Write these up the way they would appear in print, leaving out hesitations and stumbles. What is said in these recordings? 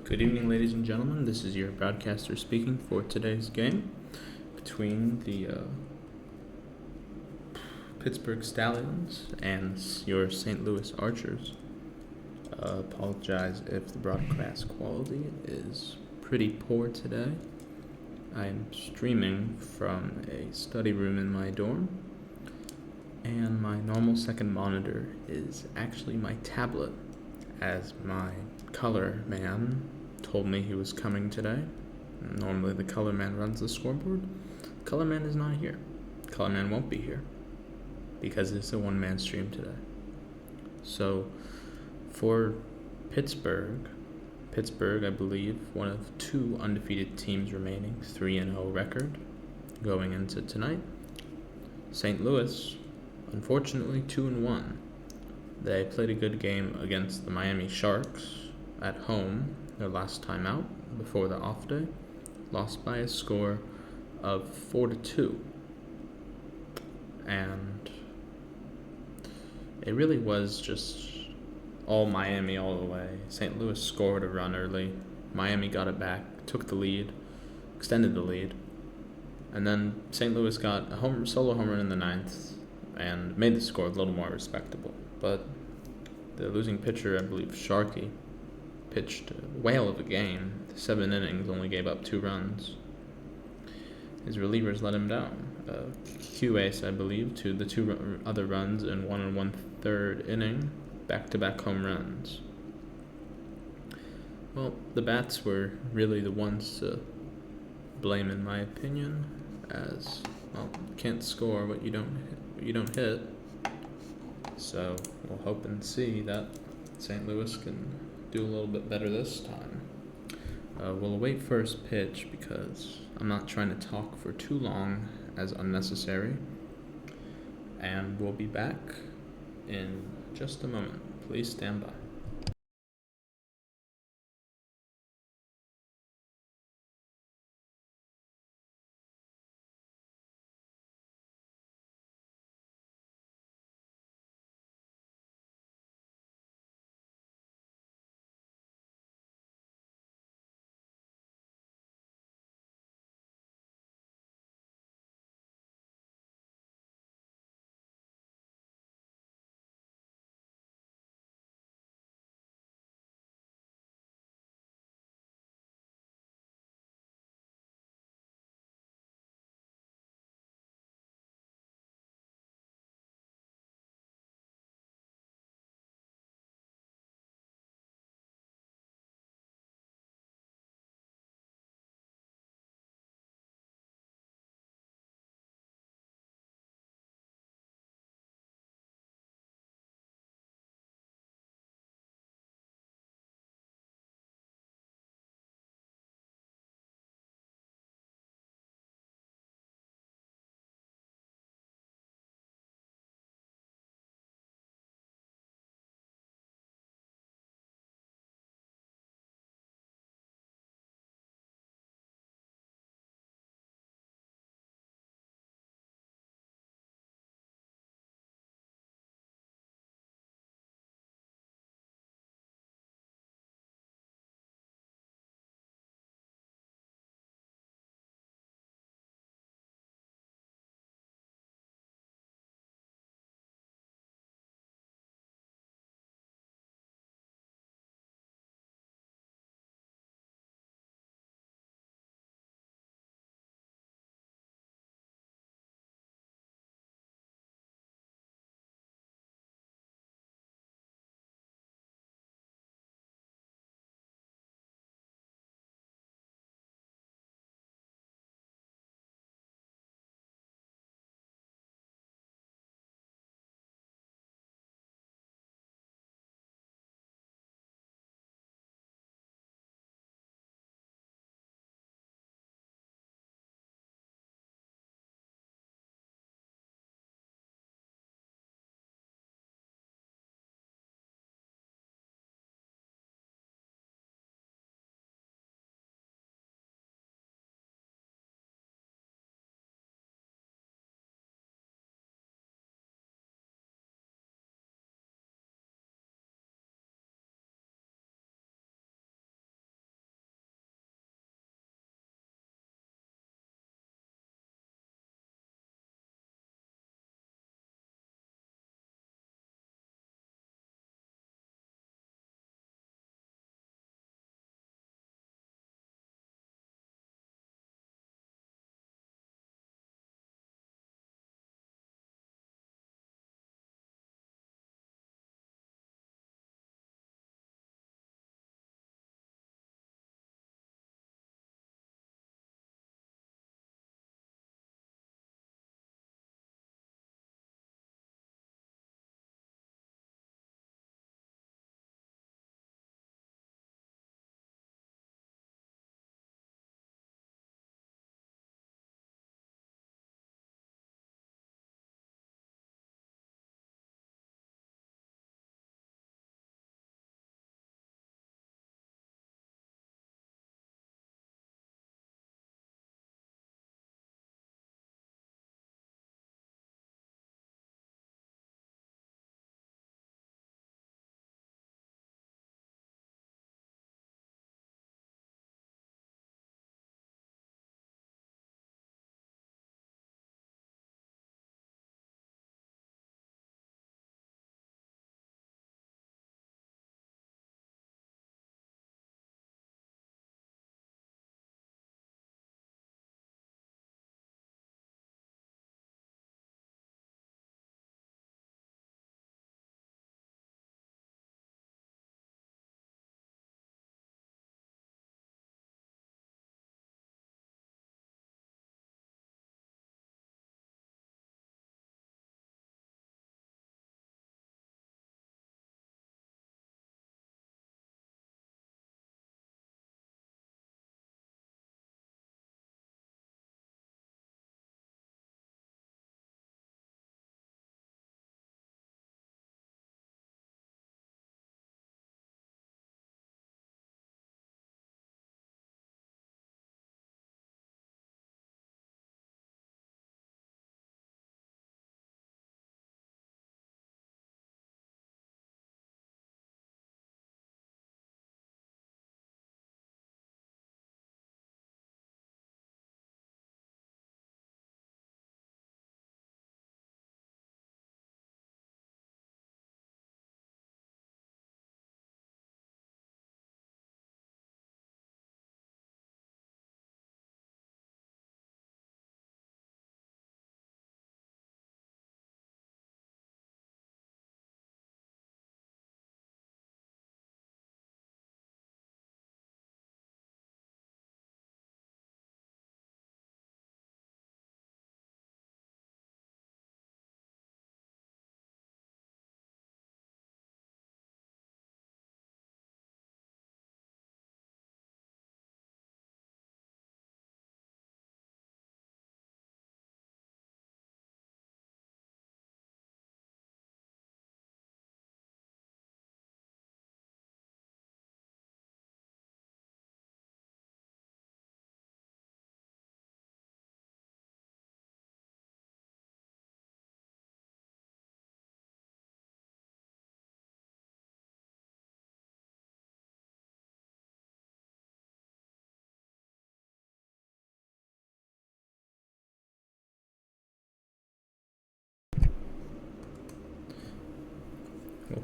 Good evening, ladies and gentlemen. This is your broadcaster speaking for today's game between the Pittsburgh Stallions and your St. Louis Archers. Apologize if the broadcast quality is pretty poor today. I am streaming from a study room in my dorm, and my normal second monitor is actually my tablet, as my color man told me he was coming today. Normally the color man runs the scoreboard. Color man is not here. Color man won't be here because it's a one-man stream today. So for Pittsburgh, I believe, one of two undefeated teams remaining, 3-0 record going into tonight. St. Louis, unfortunately, 2-1. They played a good game against the Miami Sharks at home, their last time out before the off day. Lost by a score of 4-2. And it really was just all Miami all the way. St. Louis scored a run early. Miami got it back, took the lead, extended the lead. And then St. Louis got a solo home run in the ninth and made the score a little more respectable. But the losing pitcher, I believe Sharkey, pitched a whale of a game. 7 innings, only gave up 2 runs. His relievers let him down. Ipu S8, I believe, to the 2 other runs in 1 1/3 inning, back-to-back home runs. Well, the bats were really the ones to blame, in my opinion, as well, can't score what you don't hit. So we'll hope and see that St. Louis can do a little bit better this time. We'll await first pitch because I'm not trying to talk for too long as unnecessary. And we'll be back in just a moment. Please stand by.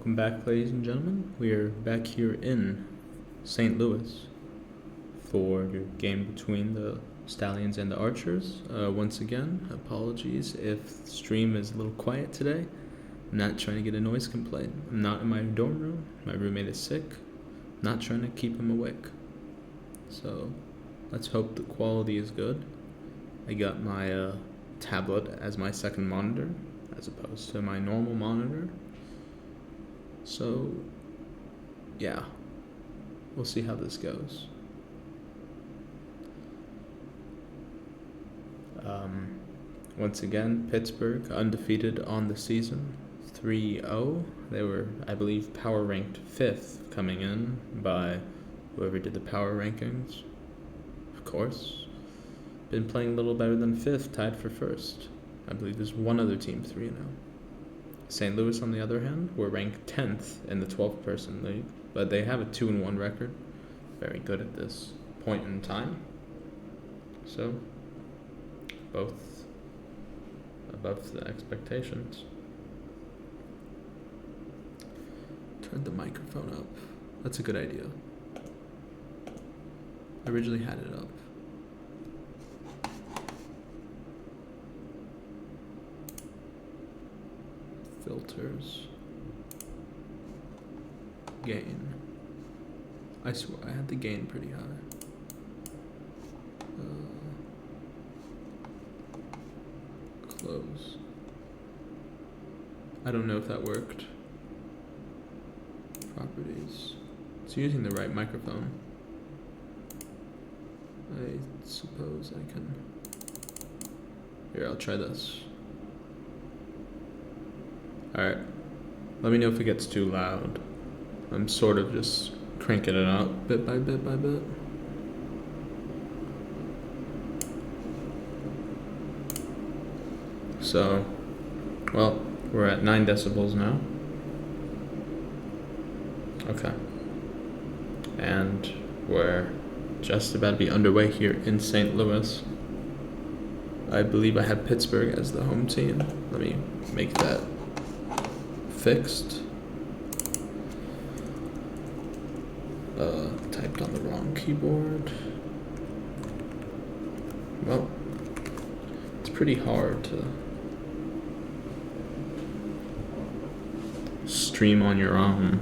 Welcome back, ladies and gentlemen. We are back here in St. Louis for your game between the Stallions and the Archers. Once again, apologies if the stream is a little quiet today. I'm not trying to get a noise complaint. I'm not in my dorm room. My roommate is sick. I'm not trying to keep him awake. So let's hope the quality is good. I got my tablet as my second monitor as opposed to my normal monitor. So, yeah, we'll see how this goes. Once again, Pittsburgh undefeated on the season, 3-0. They were, I believe, power ranked 5th coming in by whoever did the power rankings. Of course, been playing a little better than 5th, tied for 1st. I believe there's one other team 3-0. St. Louis, on the other hand, were ranked 10th in the 12-person league, but they have a 2-1 record. Very good at this point in time. So, both above the expectations. Turn the microphone up. That's a good idea. I originally had it up. Filters. Gain. I swear I had the gain pretty high. Close. I don't know if that worked. Properties. It's using the right microphone. I suppose I can. Here, I'll try this. Alright, let me know if it gets too loud. I'm sort of just cranking it up bit by bit by bit. So, well, we're at 9 decibels now. Okay. And we're just about to be underway here in St. Louis. I believe I have Pittsburgh as the home team. Let me make that fixed. Typed on the wrong keyboard. Well, it's pretty hard to stream on your own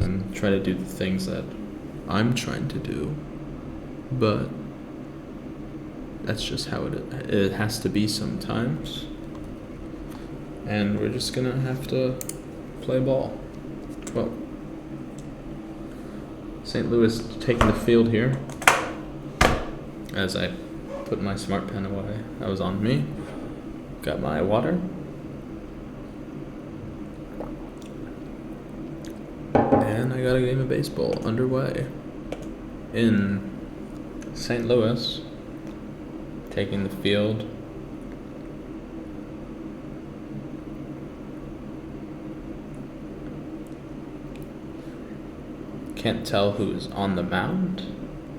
and try to do the things that I'm trying to do, but that's just how it has to be sometimes, and we're just gonna have to play ball. Well, St. Louis taking the field here as I put my smart pen away. That was on me. Got my water. And I got a game of baseball underway in St. Louis, taking the field. Can't tell who's on the mound.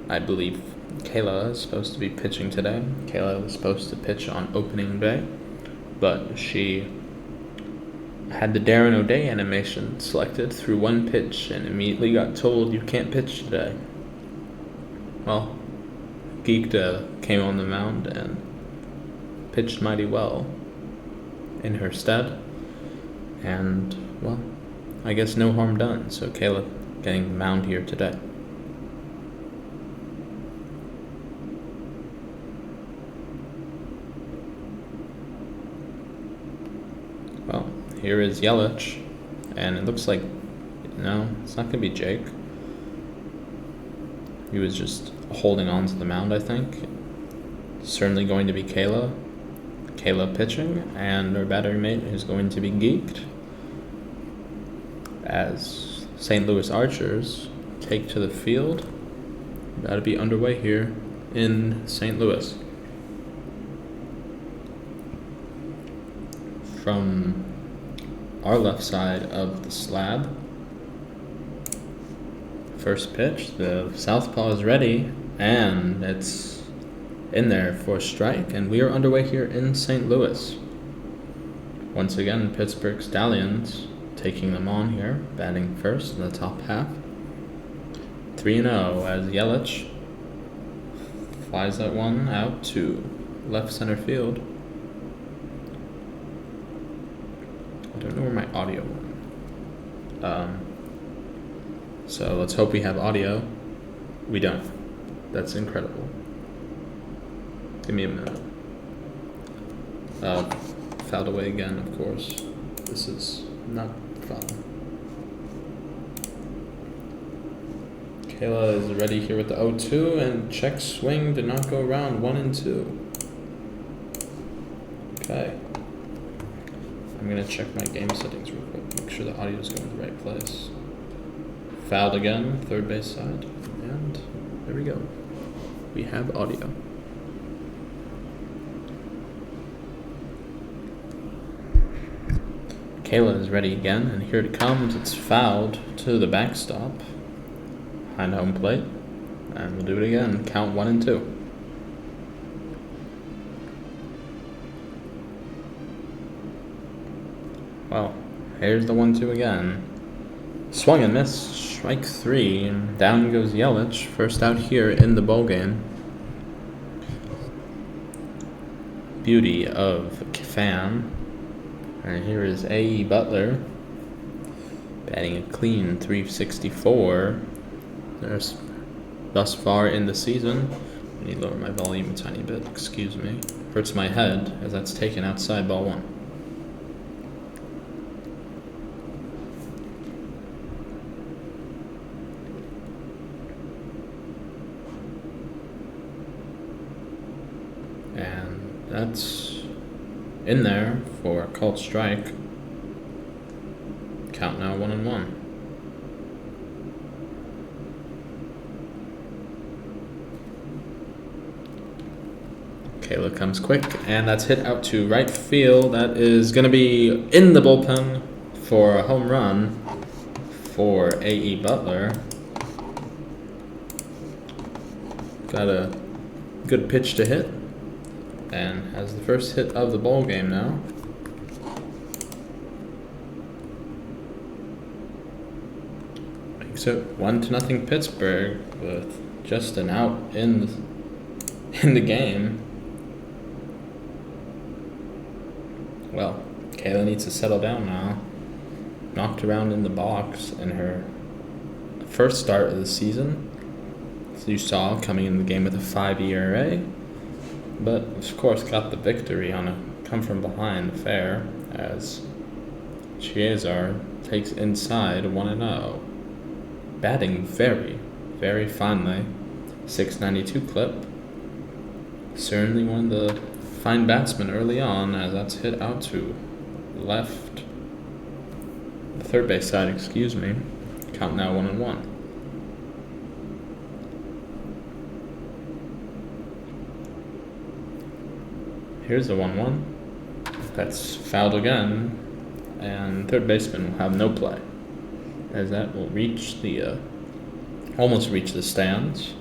I believe Kayla is supposed to be pitching today. Kayla was supposed to pitch on opening day, but she had the Darren O'Day animation selected through one pitch and immediately got told you can't pitch today. Well, Geekta came on the mound and pitched mighty well in her stead, and well, I guess no harm done. So Kayla getting the mound here today. Well, here is Yelich, and it looks like, no, it's not going to be Jake. He was just holding on to the mound, I think. Certainly going to be Kayla. Kayla pitching, and her battery mate is going to be Geeked, as St. Louis Archers take to the field. About to be underway here in St. Louis. From our left side of the slab, first pitch, the southpaw is ready, and it's in there for a strike, and we are underway here in St. Louis. Once again, Pittsburgh Stallions taking them on here, batting first in the top half. 3-0 as Yelich flies that one out to left center field. I don't know where my audio went. So let's hope we have audio. We don't. That's incredible. Give me a minute. Fouled away again, of course. This is not fun. Kayla is ready here with the 0-2, and check swing did not go around. 1-2. Okay. I'm gonna check my game settings real quick. Make sure the audio is going to the right place. Fouled again, third base side, and there we go. We have audio. Kayla is ready again, and here it comes. It's fouled to the backstop, behind home plate, and we'll do it again. Count 1-2. Well, here's the 1-2 again. Swung and missed, strike 3, and down goes Yelich, first out here in the ballgame. Beauty of fan. And here is A.E. Butler, batting a clean .364. There's thus far in the season. I need to lower my volume a tiny bit, excuse me. Hurts my head as that's taken outside ball 1. And that's in there for a called strike. Count now 1-1. Kayla comes quick, and that's hit out to right field. That is going to be in the bullpen for a home run for A.E. Butler. Got a good pitch to hit, and has the first hit of the ball game now. Makes it 1-0 Pittsburgh with just an out in the game. Well, Kayla needs to settle down now. Knocked around in the box in her first start of the season, as you saw, coming in the game with a 5 ERA. But, of course, got the victory on a come-from-behind affair as Chiazar takes inside 1-0. Batting very, very finely. 692 clip. Certainly one of the fine batsmen early on, as that's hit out to left. The third base side, excuse me. Count now 1-1. Here's the 1-1. That's fouled again, and third baseman will have no play, as that will reach the almost reach the stands.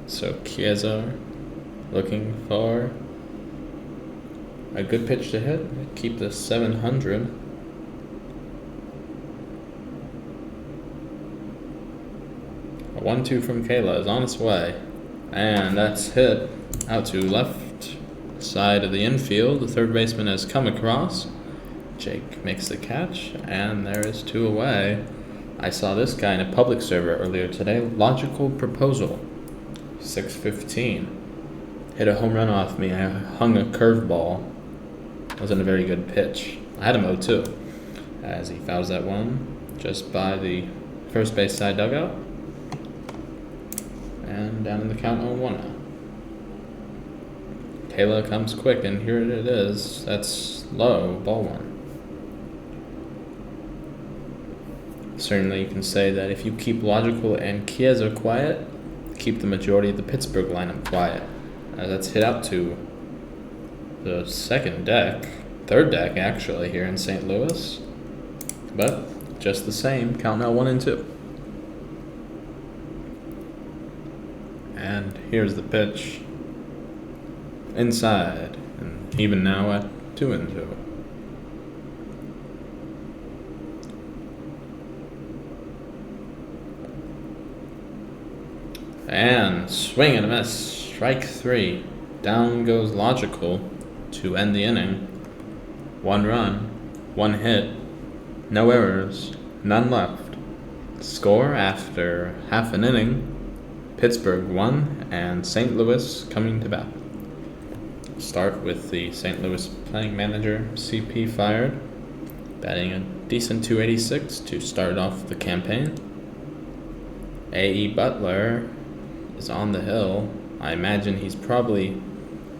So Chiesa looking for a good pitch to hit, keep the 700. A 1-2 from Kayla is on its way, and that's hit out to left side of the infield. The third baseman has come across. Jake makes the catch, and there is 2 away. I saw this guy in a public server earlier today. Logical proposal. 615. Hit a home run off me. I hung a curveball. Wasn't a very good pitch. I had him 0-2 as he fouls that one just by the first base side dugout. And down in the count 0-1 now. Kayla comes quick, and here it is. That's low, ball 1. Certainly you can say that if you keep Logical and Chiesa quiet, keep the majority of the Pittsburgh lineup quiet. That's hit out to the third deck actually, here in St. Louis. But just the same, count now 1-2. And here's the pitch. Inside, and even now at 2-2. And swing and a miss. Strike 3. Down goes Logical to end the inning. 1 run, 1 hit, no errors, none left. Score after half an inning, Pittsburgh 1 and St. Louis coming to bat. Start with the St. Louis playing manager, CP fired, batting a decent 286 to start off the campaign. A.E. Butler is on the hill. I imagine he's probably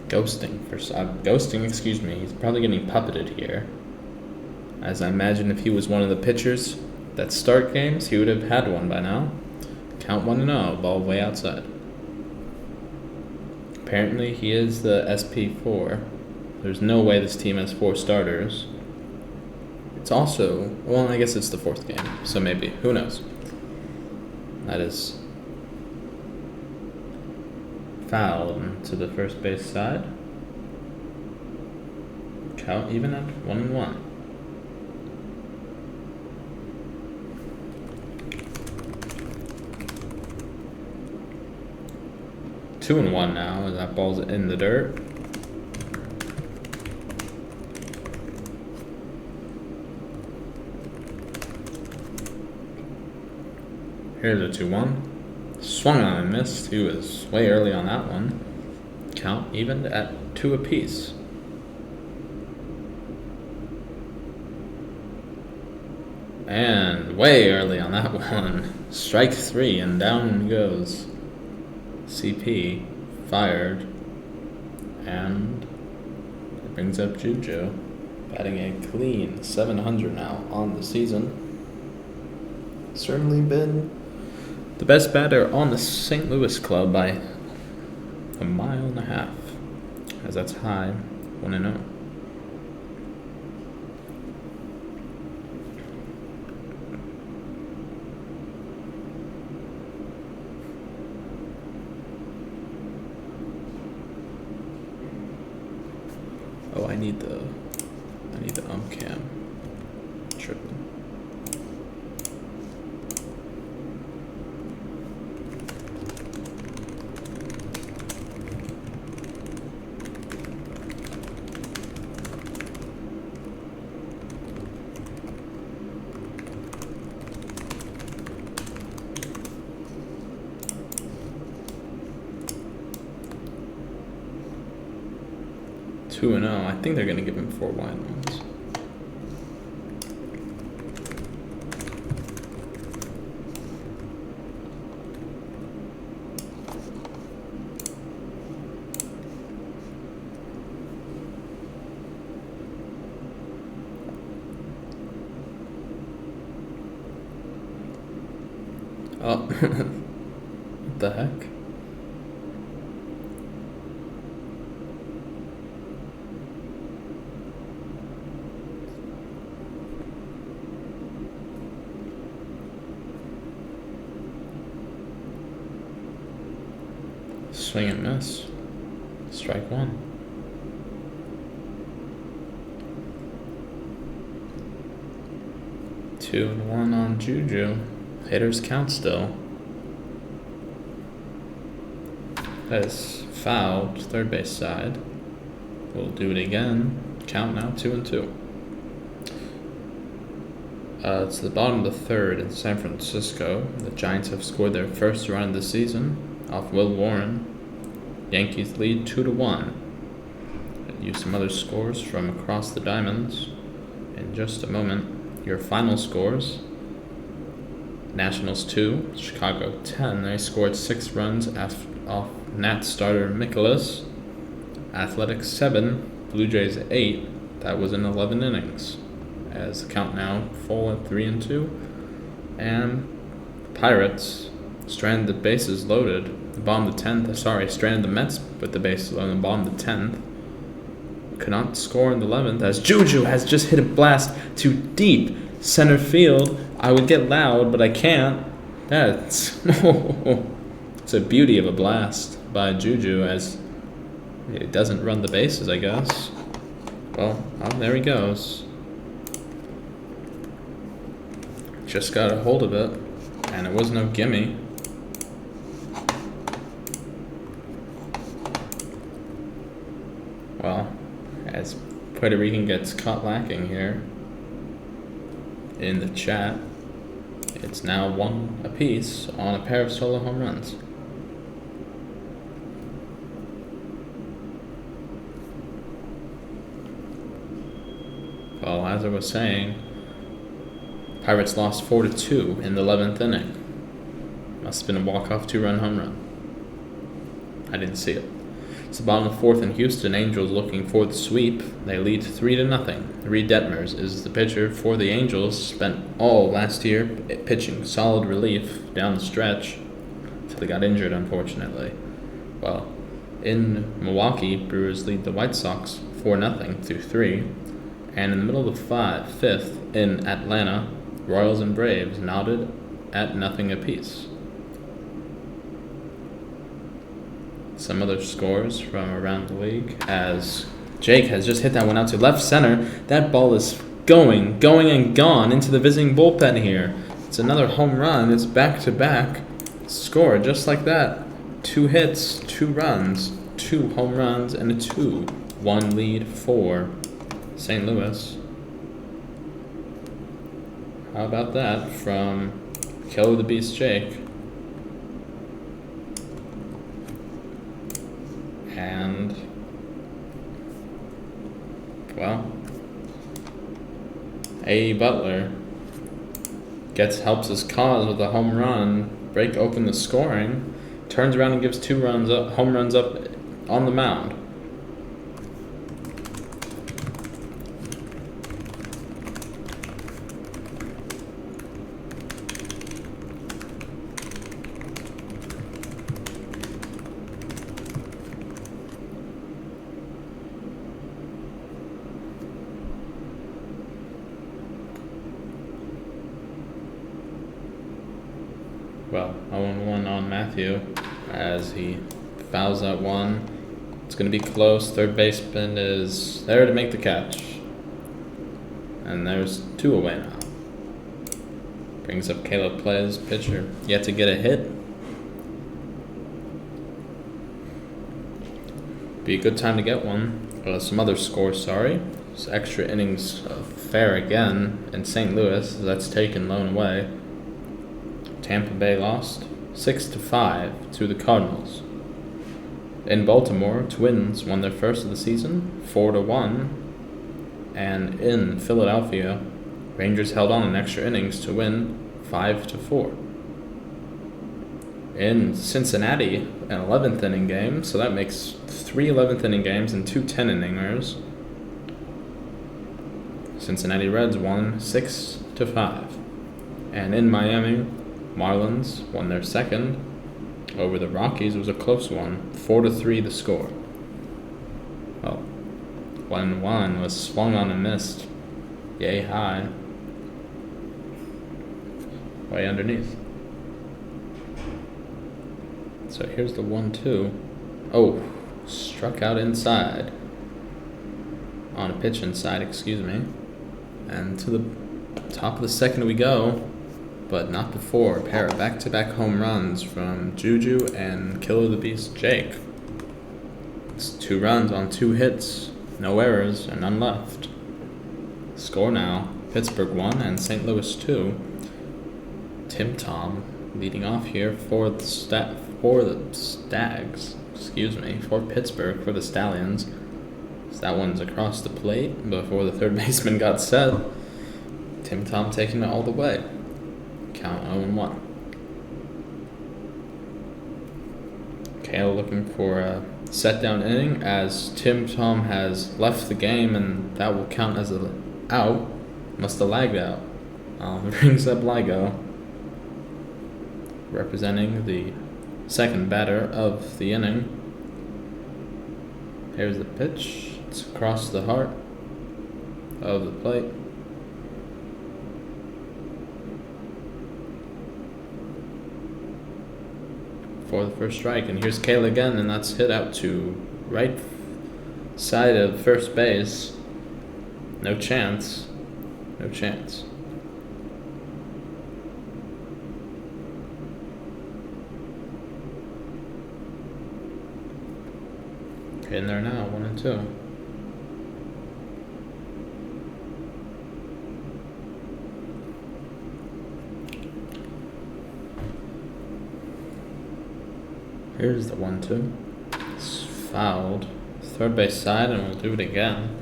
he's probably getting puppeted here. As I imagine if he was one of the pitchers that start games, he would have had one by now. Count 1-0, ball way outside. Apparently he is the SP4. There's no way this team has 4 starters. It's also, well, I guess it's the 4th game, so maybe, who knows. That is foul to the first base side. Count even at 1-1. Two and 1 now, as that ball's in the dirt. Here's a 2-1. Swung on and missed. He was way early on that one. Count even at 2 apiece. And way early on that one. Strike 3 and down goes. CP fired. And it brings up Juju. Batting a clean 700 now on the season. Certainly been the best batter on the St. Louis club by 1.5 miles, as that's high, 1-0. Oh, I need the cam. Tripping. Two and 0. I think they're gonna give him 4 wide ones. Oh, what the heck? Swing and miss. Strike 1. Two and 1 on Juju. Hitters count still. That is fouled, third base side. We'll do it again. Count now 2 and 2. It's the bottom of the third in San Francisco. The Giants have scored their first run of the season off Will Warren. Yankees lead 2-1. Use some other scores from across the diamonds in just a moment. Your final scores: Nationals 2, Chicago 10. They scored 6 runs off Nats starter Mikolas. Athletics 7, Blue Jays 8. That was in 11 innings. As the count now full at 3 and 2. And Pirates stranded the bases loaded. Stranded the Mets with the bases loaded and bombed the 10th. Could not score in the 11th as Juju has just hit a blast to deep center field. I would get loud, but I can't. That's it's a beauty of a blast by Juju as it doesn't run the bases, I guess. Well, there he goes. Just got a hold of it, and it was no gimme. Puerto Rican gets caught lacking here in the chat. It's now 1 apiece on a pair of solo home runs. Well, as I was saying, Pirates lost 4-2 in the 11th inning. Must have been a walk-off 2-run home run. I didn't see it. It's the bottom of the 4th, and Houston Angels looking for the sweep. They lead 3-0. Reed Detmers is the pitcher for the Angels. Spent all last year pitching solid relief down the stretch until they got injured, unfortunately. Well, in Milwaukee, Brewers lead the White Sox 4-0 through 3. And in the middle of the 5th, in Atlanta, Royals and Braves knotted at 0 apiece. Some other scores from around the league, as Jake has just hit that one out to left center. That ball is going and gone into the visiting bullpen here. It's another home run. It's back-to-back score just like that. 2 hits, 2 runs, 2 home runs, and a 2-1 lead for St. Louis. How about that from KaylaPlayz Jake? And, well, A. Butler helps his cause with a home run, break open the scoring, turns around and gives 2 home runs up on the mound. Well, 0-1 on Matthew as he fouls out one. It's going to be close. Third baseman is there to make the catch. And there's 2 away now. Brings up KaylaPlayz, pitcher. Yet to get a hit. Be a good time to get one. Some other scores, sorry. It's extra innings of fair again in St. Louis. That's taken lone away. Tampa Bay lost 6-5 to the Cardinals. In Baltimore, Twins won their first of the season, 4-1. And in Philadelphia, Rangers held on in extra innings to win 5-4. In Cincinnati, an 11th inning game, so that makes 3 11th inning games and 2 10-inningers. Cincinnati Reds won 6-5. And in Miami, Marlins won their second over the Rockies. It was a close one, 4-3 the score. Well, 1-1 was swung on and missed, yay high, way underneath. So here's the 1-2. Oh, struck out inside. On a pitch inside, excuse me. And to the top of the second we go. But not before. A pair of back-to-back home runs from Juju and KaylaPlayz Jake. It's 2 runs on 2 hits, no errors, and none left. Score now: Pittsburgh 1 and St. Louis 2. Tim Tom leading off here for the Stags. For Pittsburgh, for the Stallions. So that one's across the plate before the third baseman got set. Tim Tom taking it all the way. Count 0-1. Kale looking for a set down inning as Tim Tom has left the game, and that will count as a out. Must have lagged out. Brings up Ligo, representing the second batter of the inning. Here's the pitch. It's across the heart of the plate. For the first strike, and here's Kayla again, and that's hit out to right side of first base. No chance. No chance. In there now, 1-2. Here's the 1-2. It's fouled. Third base side, and we'll do it again.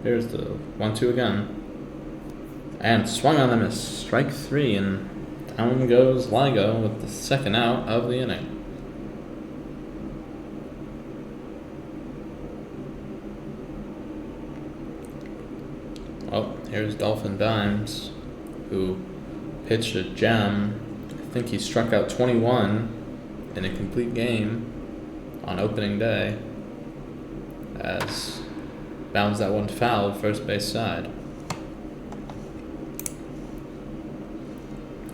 Here's the 1-2 again. And swung on and miss. Strike 3, and down goes Ligo with the second out of the inning. Well, here's Dolphin Dimes, who pitched a gem. I think he struck out 21 in a complete game on opening day, as bounds that one foul first base side.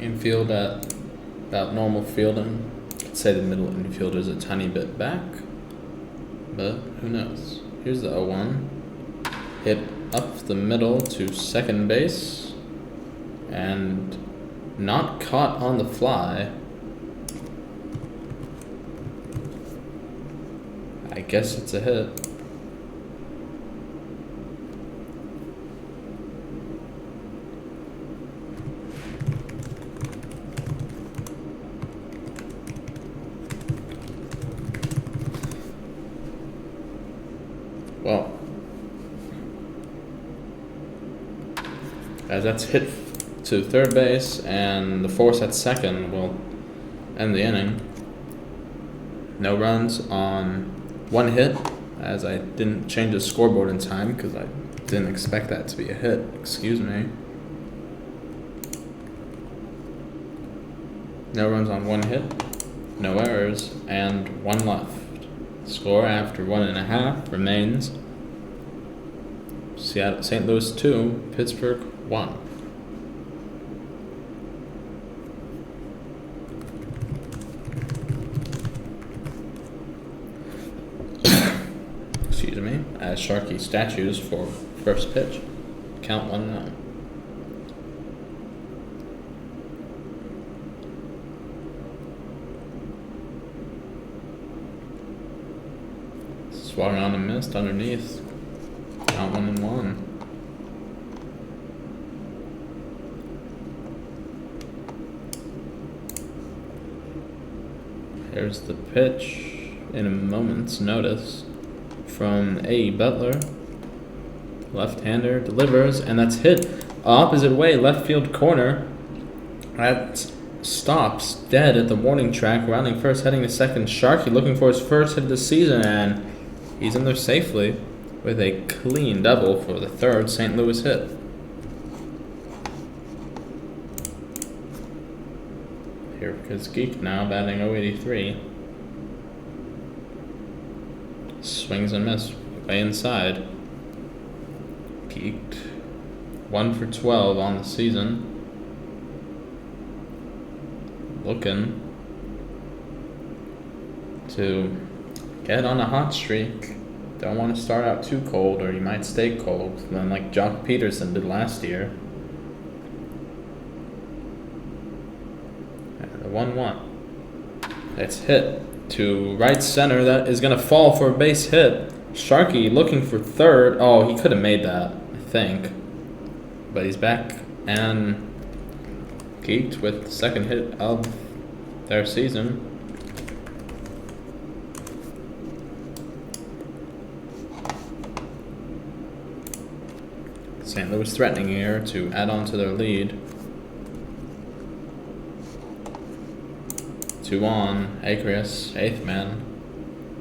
Infield at about normal fielding. I'd say the middle infielder's a tiny bit back, but who knows. Here's the 0-1. Hit up the middle to second base, and not caught on the fly. I guess it's a hit. Well, as that's hit to third base, and the force at second will end the inning. No runs on one hit, as I didn't change the scoreboard in time because I didn't expect that to be a hit. Excuse me. No runs on one hit, no errors, and one left. Score after 1.5 remains St. Louis 2, Pittsburgh 1. Excuse me. As Sharky statues for first pitch. Count 1-0. Swung on and missed underneath. Count 1-1. Here's the pitch in a moment's notice from A. Butler. Left-hander delivers, and that's hit opposite way, left field corner. That stops dead at the warning track, rounding first, heading to second. Sharky looking for his first hit of the season, and he's in there safely with a clean double for the third St. Louis hit. Here comes Geek now, batting .083. Swings and miss, way inside. Geeked 1 for 12 on the season. Looking to get on a hot streak. Don't want to start out too cold, or you might stay cold, then like Jock Peterson did last year. And the 1-1. It's hit to right center. That is going to fall for a base hit. Sharky looking for third. Oh, he could have made that, I think. But he's back and Geeked with the second hit of their season. St. Louis threatening here to add on to their lead. 2 on. Acreus, 8th man,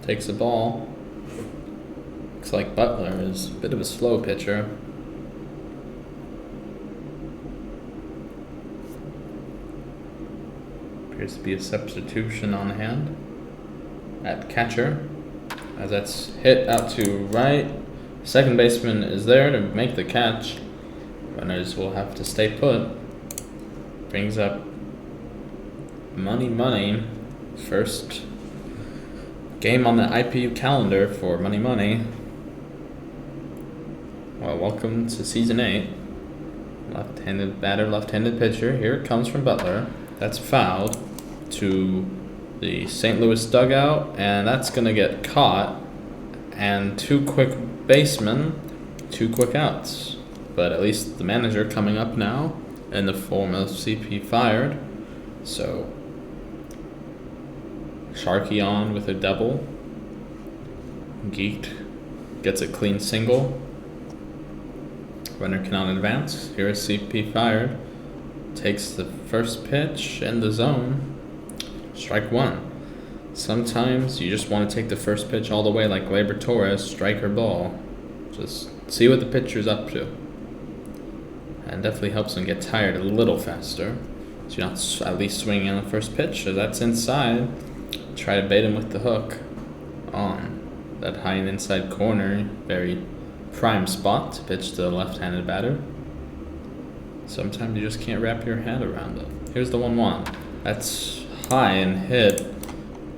takes the ball. Looks like Butler is a bit of a slow pitcher. Appears to be a substitution on hand at catcher, as that's hit out to right. Second baseman is there to make the catch. Runners will have to stay put. Brings up Money. First game on the IPU calendar for Money. Well, welcome to Season 8. Left-handed batter, left-handed pitcher. Here it comes from Butler. That's fouled to the St. Louis dugout, and that's going to get caught. And 2 quick basemen 2 quick outs. But at least the manager coming up now in the form of CP fired. So Sharky on with a double. Geeked gets a clean single. Runner cannot advance. Here is CP fired. Takes the first pitch in the zone. Strike 1. Sometimes you just want to take the first pitch all the way like Gleyber Torres, striker ball. Just see what the pitcher's up to. And definitely helps him get tired a little faster. So you're not at least swinging on the first pitch. So that's inside. Try to bait him with the hook on that high and inside corner. Very prime spot to pitch to the left-handed batter. Sometimes you just can't wrap your head around it. Here's the 1-1. That's high and hit.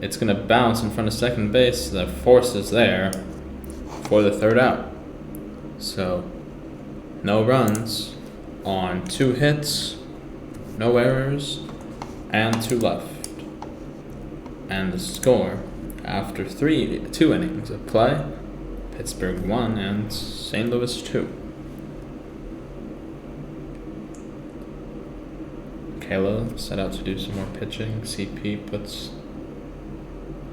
It's going to bounce in front of second base. The force is there for the 3rd out. So, no runs on 2 hits, no errors, and 2 left. And the score after 2 innings of play, Pittsburgh 1 and St. Louis 2. Kayla set out to do some more pitching. CP puts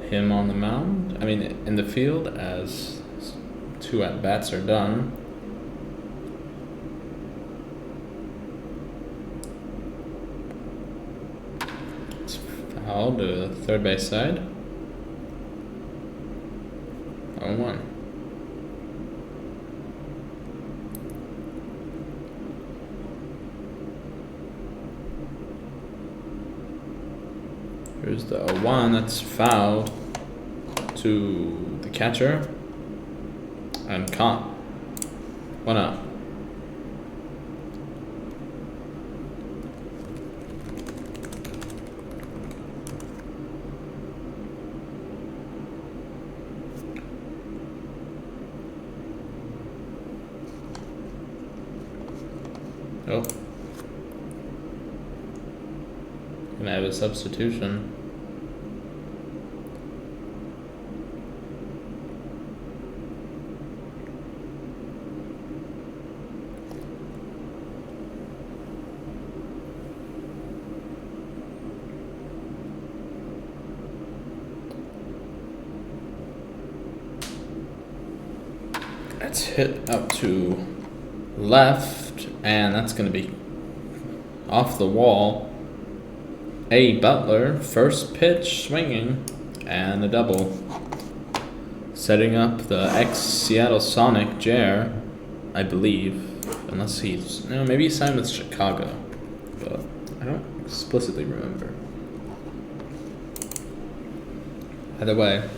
him on the mound. I mean, in the field as 2 at-bats are done. It's foul to the third base side. 0-1. Here's the 0-1, that's fouled to the catcher and caught. 1-0. Oh. Gonna have a substitution. That's hit up to left, and that's going to be off the wall. A. Butler, first pitch swinging, and a double. Setting up the ex-Seattle Sonic Jer, I believe, unless he's, maybe he signed with Chicago, but I don't explicitly remember. Either way,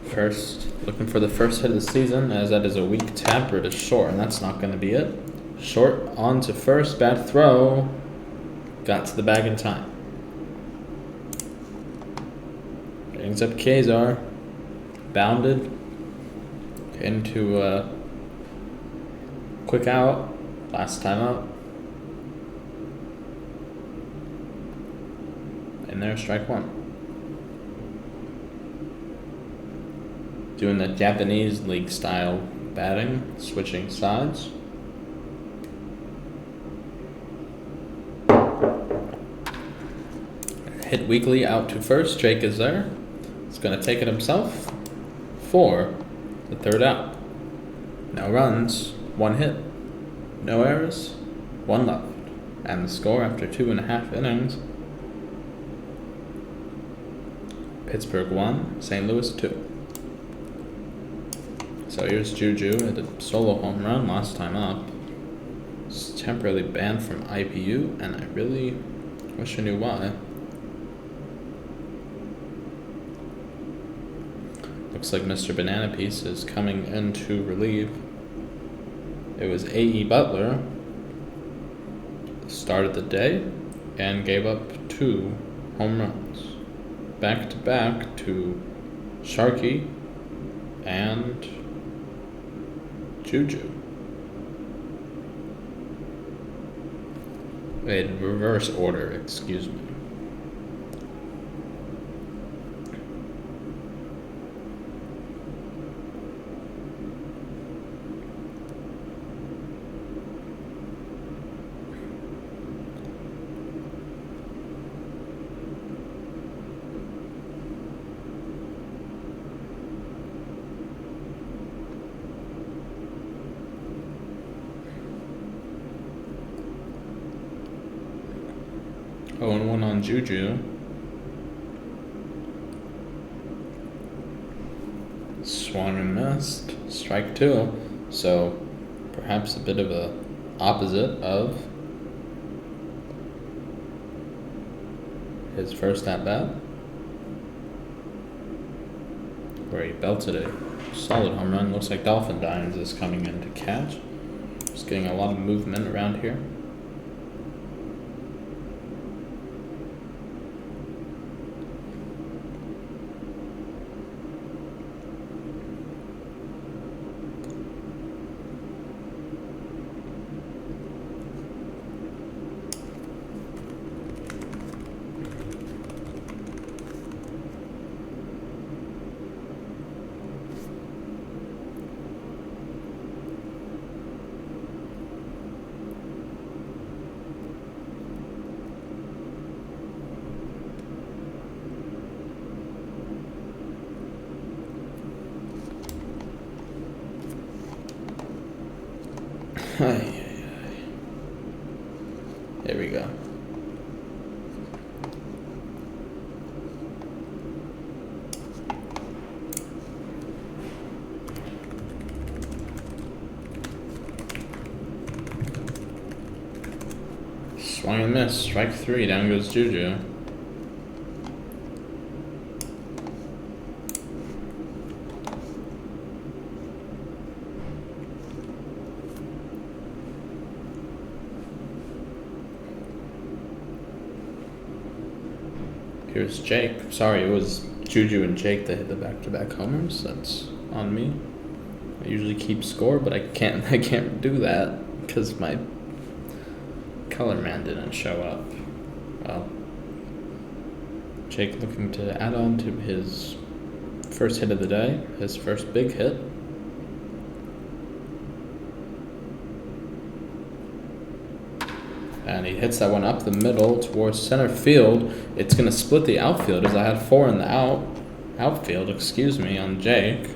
first, looking for the first hit of the season, as that is a weak tapper to short, and that's not going to be it. Short on to first, bad throw. Got to the bag in time. Brings up Kazar. Bounded into a quick out. Last time out. And there's strike 1. Doing the Japanese league style batting, switching sides. Hit weakly out to first. Jake is there. He's going to take it himself for the 3rd out. No runs, 1 hit, no errors, 1 left. And the score after 2.5 innings, Pittsburgh 1, St. Louis 2. So here's Juju at a solo home run last time up. It's temporarily banned from IPU, and I really wish I knew why. Looks like Mr. BananaPeace is coming in to relieve. It was A.E. Butler, started the day, and gave up 2 home runs. Back to back to Sharky and Juju. In reverse order, excuse me. 0-1 on Juju. Swung and missed. Strike 2. So perhaps a bit of a opposite of his first at bat, where he belted a solid home run. Looks like Dolphin Dines is coming in to catch. Just getting a lot of movement around here. There we go. Swing and miss. Strike 3. Down goes Juju. Here's Jake. Sorry, it was Juju and Jake that hit the back-to-back homers. That's on me. I usually keep score, but I can't do that because my color man didn't show up. Well, Jake looking to add on to his first hit of the day, his first big hit. And he hits that one up the middle towards center field. It's going to split the outfield, as I had 4 in the outfield, on Jake.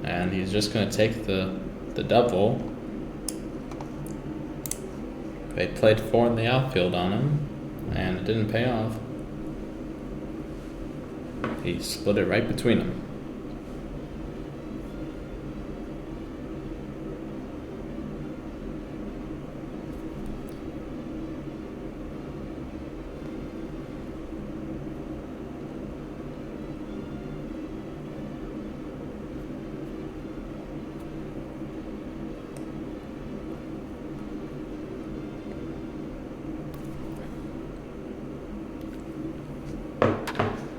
And he's just going to take the double. They played 4 in the outfield on him, and it didn't pay off. He split it right between them.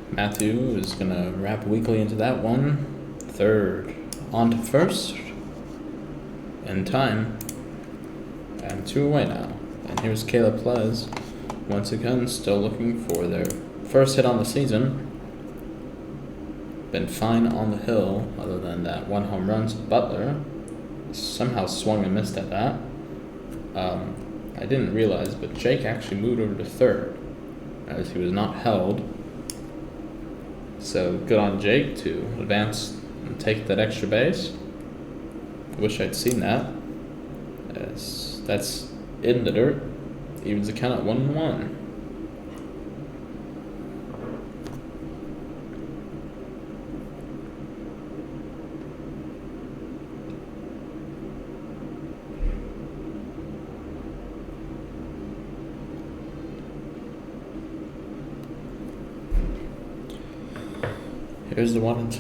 Matthew is going to wrap weakly into that one. Third, on to first. In time. And 2 away now. And here's KaylaPlayz. Once again, still looking for their first hit on the season. Been fine on the hill, other than that 1 home run to Butler. Somehow swung and missed at that. I didn't realize, but Jake actually moved over to third, as he was not held. So good on Jake to advance and take that extra base. Wish I'd seen that. As that's in the dirt. Evens the count at 1-1. Here's the 1 and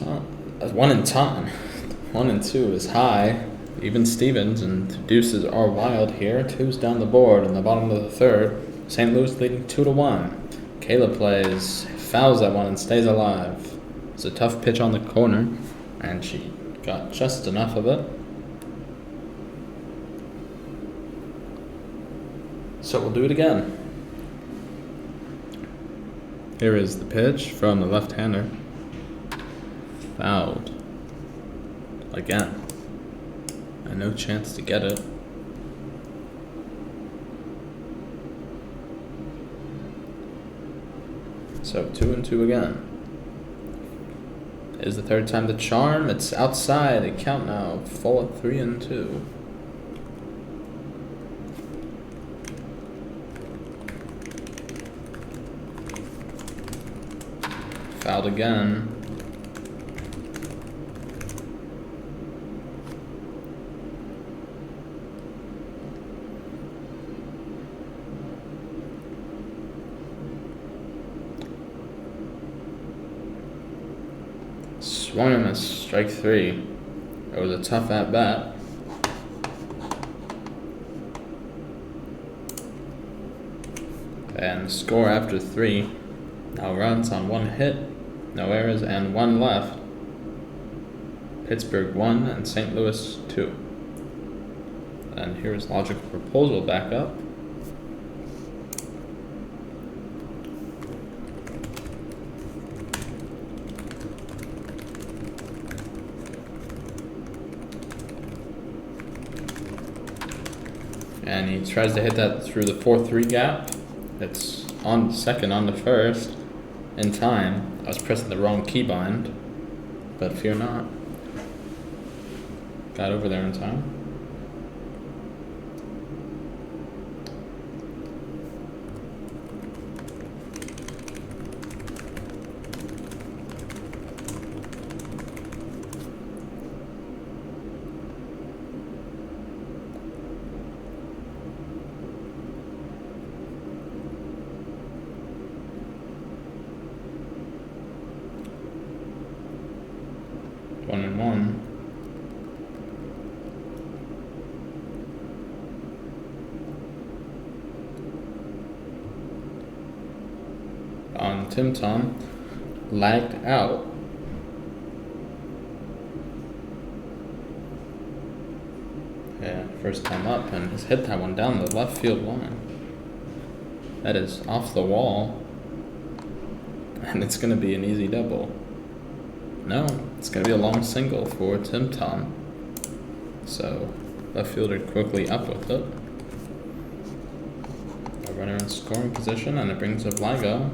1 and 2 is high. Even Stevens and deuces are wild here. 2's down the board in the bottom of the third. St. Louis leading 2-1. KaylaPlayz fouls that one and stays alive. It's a tough pitch on the corner, and she got just enough of it. So we'll do it again. Here is the pitch from the left-hander. Fouled. Again. And no chance to get it. So 2-2 again. Is the third time the charm? It's outside. A count now. Full at 3-2. Fouled again. Swung and missed, strike 3. It was a tough at bat. And score after 3. No runs on 1 hit, no errors, and 1 left. Pittsburgh 1 and St. Louis 2. And here's Logical Proposal back up. And he tries to hit that through the 4-3 gap. It's on second, on the first, in time. I was pressing the wrong keybind, but fear not. Got over there in time. One and one. On Tim Tom, lagged out. Yeah, first time up, and has hit that one down the left field line. That is off the wall, and it's going to be an easy double. No, it's going to be a long single for Tim Tom. So, left fielder quickly up with it. A runner in scoring position, and it brings up Ligo.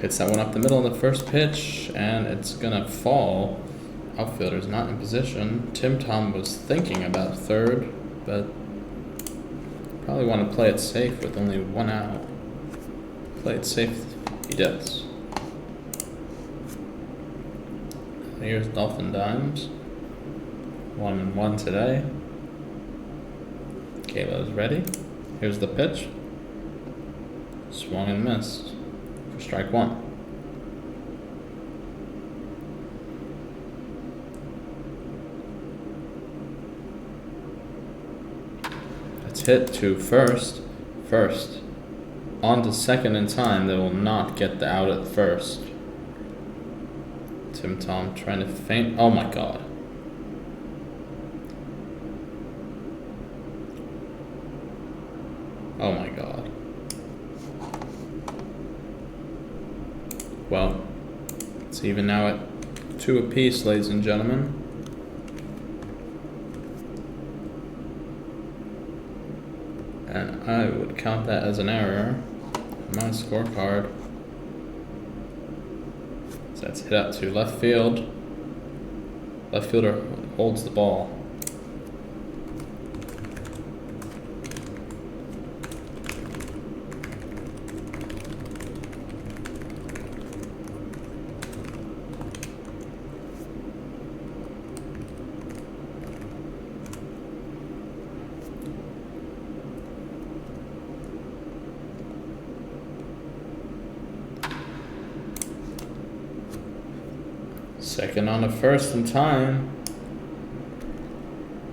Hits that one up the middle of the first pitch, and it's going to fall. Outfielder's not in position. Tim Tom was thinking about third, but probably want to play it safe with only 1 out. Play it safe, he does. Here's Dolphin Dimes. 1 and 1 today. Kayla's ready. Here's the pitch. Swung and missed for strike 1. It's hit to first. On to second in time. They will not get the out at first. Tim Tom trying to feint. Oh my god. Oh my god. Well, it's even now at 2 apiece, ladies and gentlemen. And I would count that as an error on my scorecard. So that's hit out to left field. Left fielder holds the ball. Second on the first in time.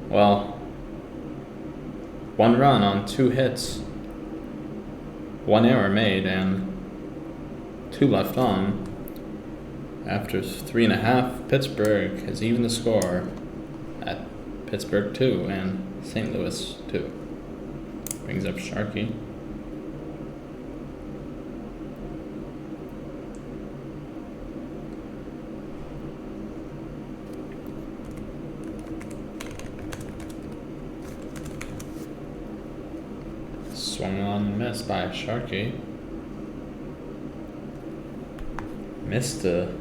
Well, 1 run on 2 hits. 1 error made and 2 left on. After 3.5, Pittsburgh has evened the score at Pittsburgh 2 and St. Louis 2. Brings up Sharkey. Swung on and missed by Sharkey. Missed a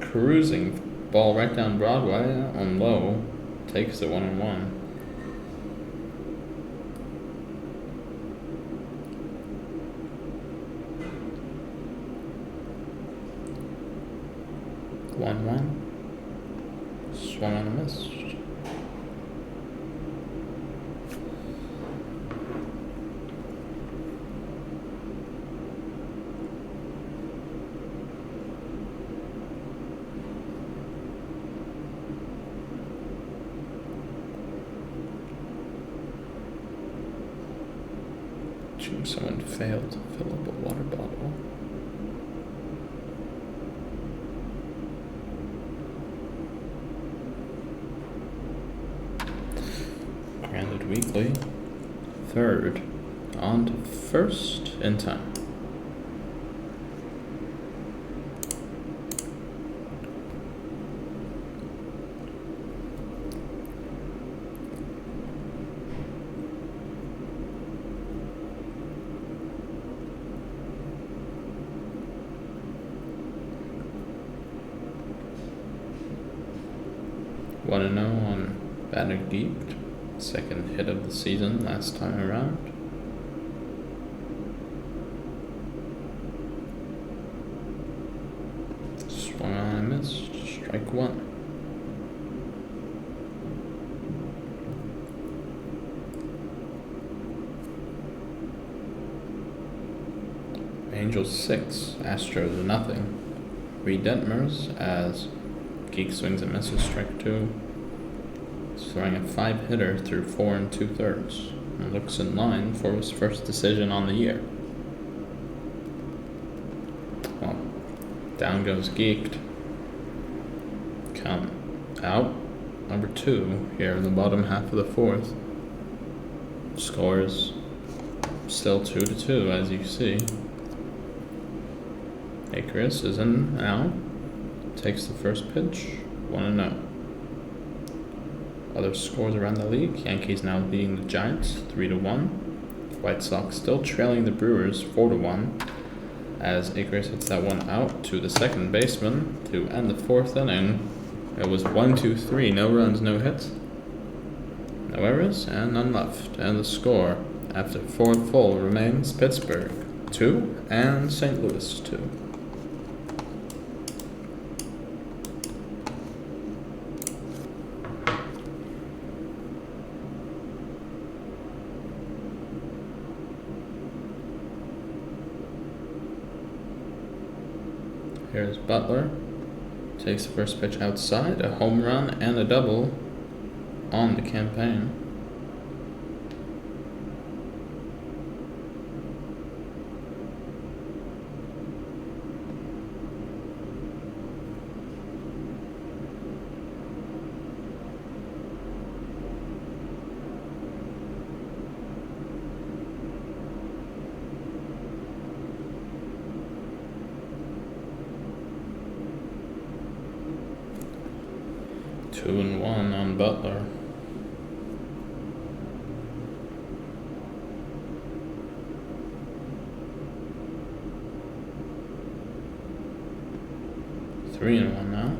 cruising ball right down Broadway on low. Takes the 1-1. 1-1. Swung on a miss. Someone failed to fill up a water bottle. Granted weekly. Third. On to first in time. Want to know on BananaPeace, second hit of the season last time around. Swung on and missed. Strike one. Angels 6, Astros nothing. Reed Detmers as Geek swings and misses, strike two. He's throwing a 5-hitter through 4 2/3 and looks in line for his first decision on the year. Well, down goes Geeked. Count out number 2 here in the bottom half of the fourth. Scores still 2-2 as you see. Icarus is in now. Takes the first pitch, 1-0. Other scores around the league: Yankees now leading the Giants 3-1. White Sox still trailing the Brewers 4-1. As Icarus hits that one out to the second baseman to end the fourth inning. It was 1-2-3, no runs, no hits, no errors, and none left. And the score after 4 full remains Pittsburgh 2 and St. Louis 2. Here's Butler. Takes the first pitch outside, a home run and a double on the campaign. Two and one on Butler. Three and one now.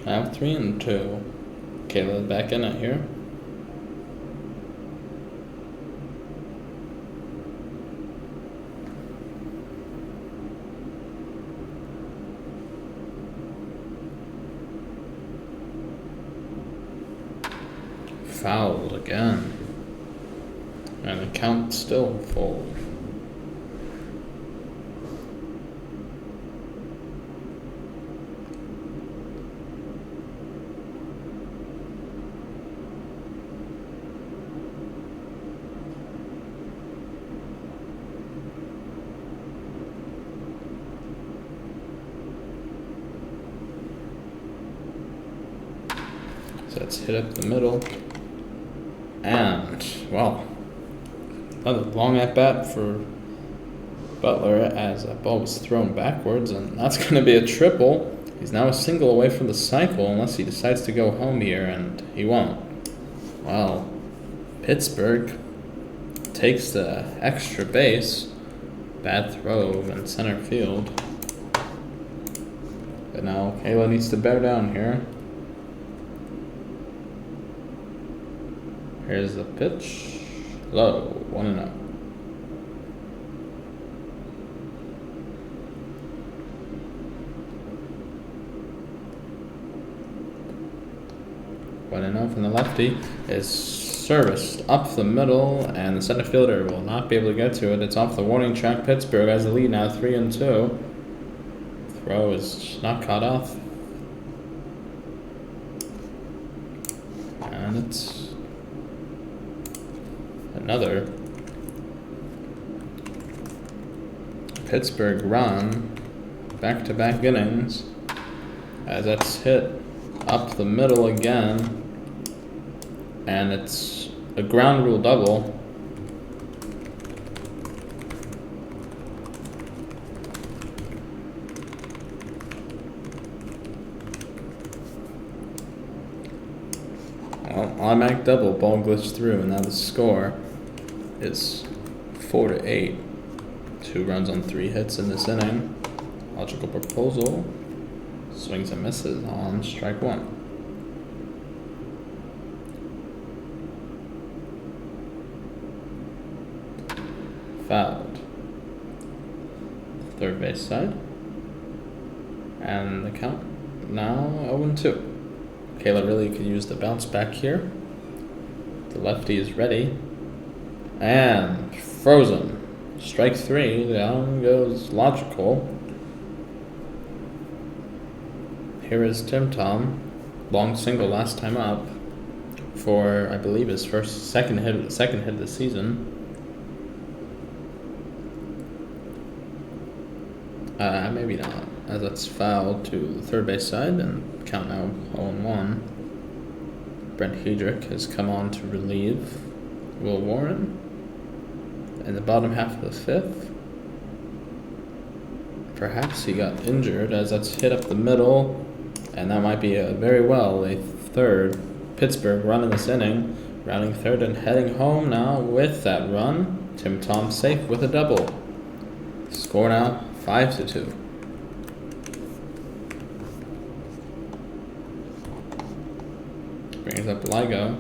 Now 3-2. Kayla's back in it here. Fouled again. And the count still full. So let's hit up the middle. And, well, another long at-bat for Butler as that ball was thrown backwards, and that's going to be a triple. He's now a single away from the cycle unless he decides to go home here, and he won't. Well, Pittsburgh takes the extra base. Bad throw in center field. But now Kayla needs to bear down here. Here's the pitch. Low, 1-0. From the lefty is serviced up the middle, and the center fielder will not be able to get to it. It's off the warning track. Pittsburgh has the lead now, 3-2. Throw is not caught off, and it's another Pittsburgh run, back-to-back innings, as that's hit up the middle again, and it's a ground rule double. Well, automatic double, ball glitched through, and now the score is 4-8. 2 runs on 3 hits in this inning. Logical proposal. Swings and misses on strike 1. Fouled. Third base side. And the count now 0-2. Kayla really could use the bounce back here. The lefty is ready. And frozen. Strike 3. Down goes Logical. Here is Tim Tom. Long single last time up for, I believe, his second hit of the season. Maybe not, as that's fouled to the third base side, and count now 0-1. Brent Hedrick has come on to relieve Will Warren in the bottom half of the 5th. Perhaps he got injured, as that's hit up the middle, and that might be a third Pittsburgh run in this inning. Rounding third and heading home now with that run. Tim Tom safe with a double. Score now 5-2. Brings up Ligo.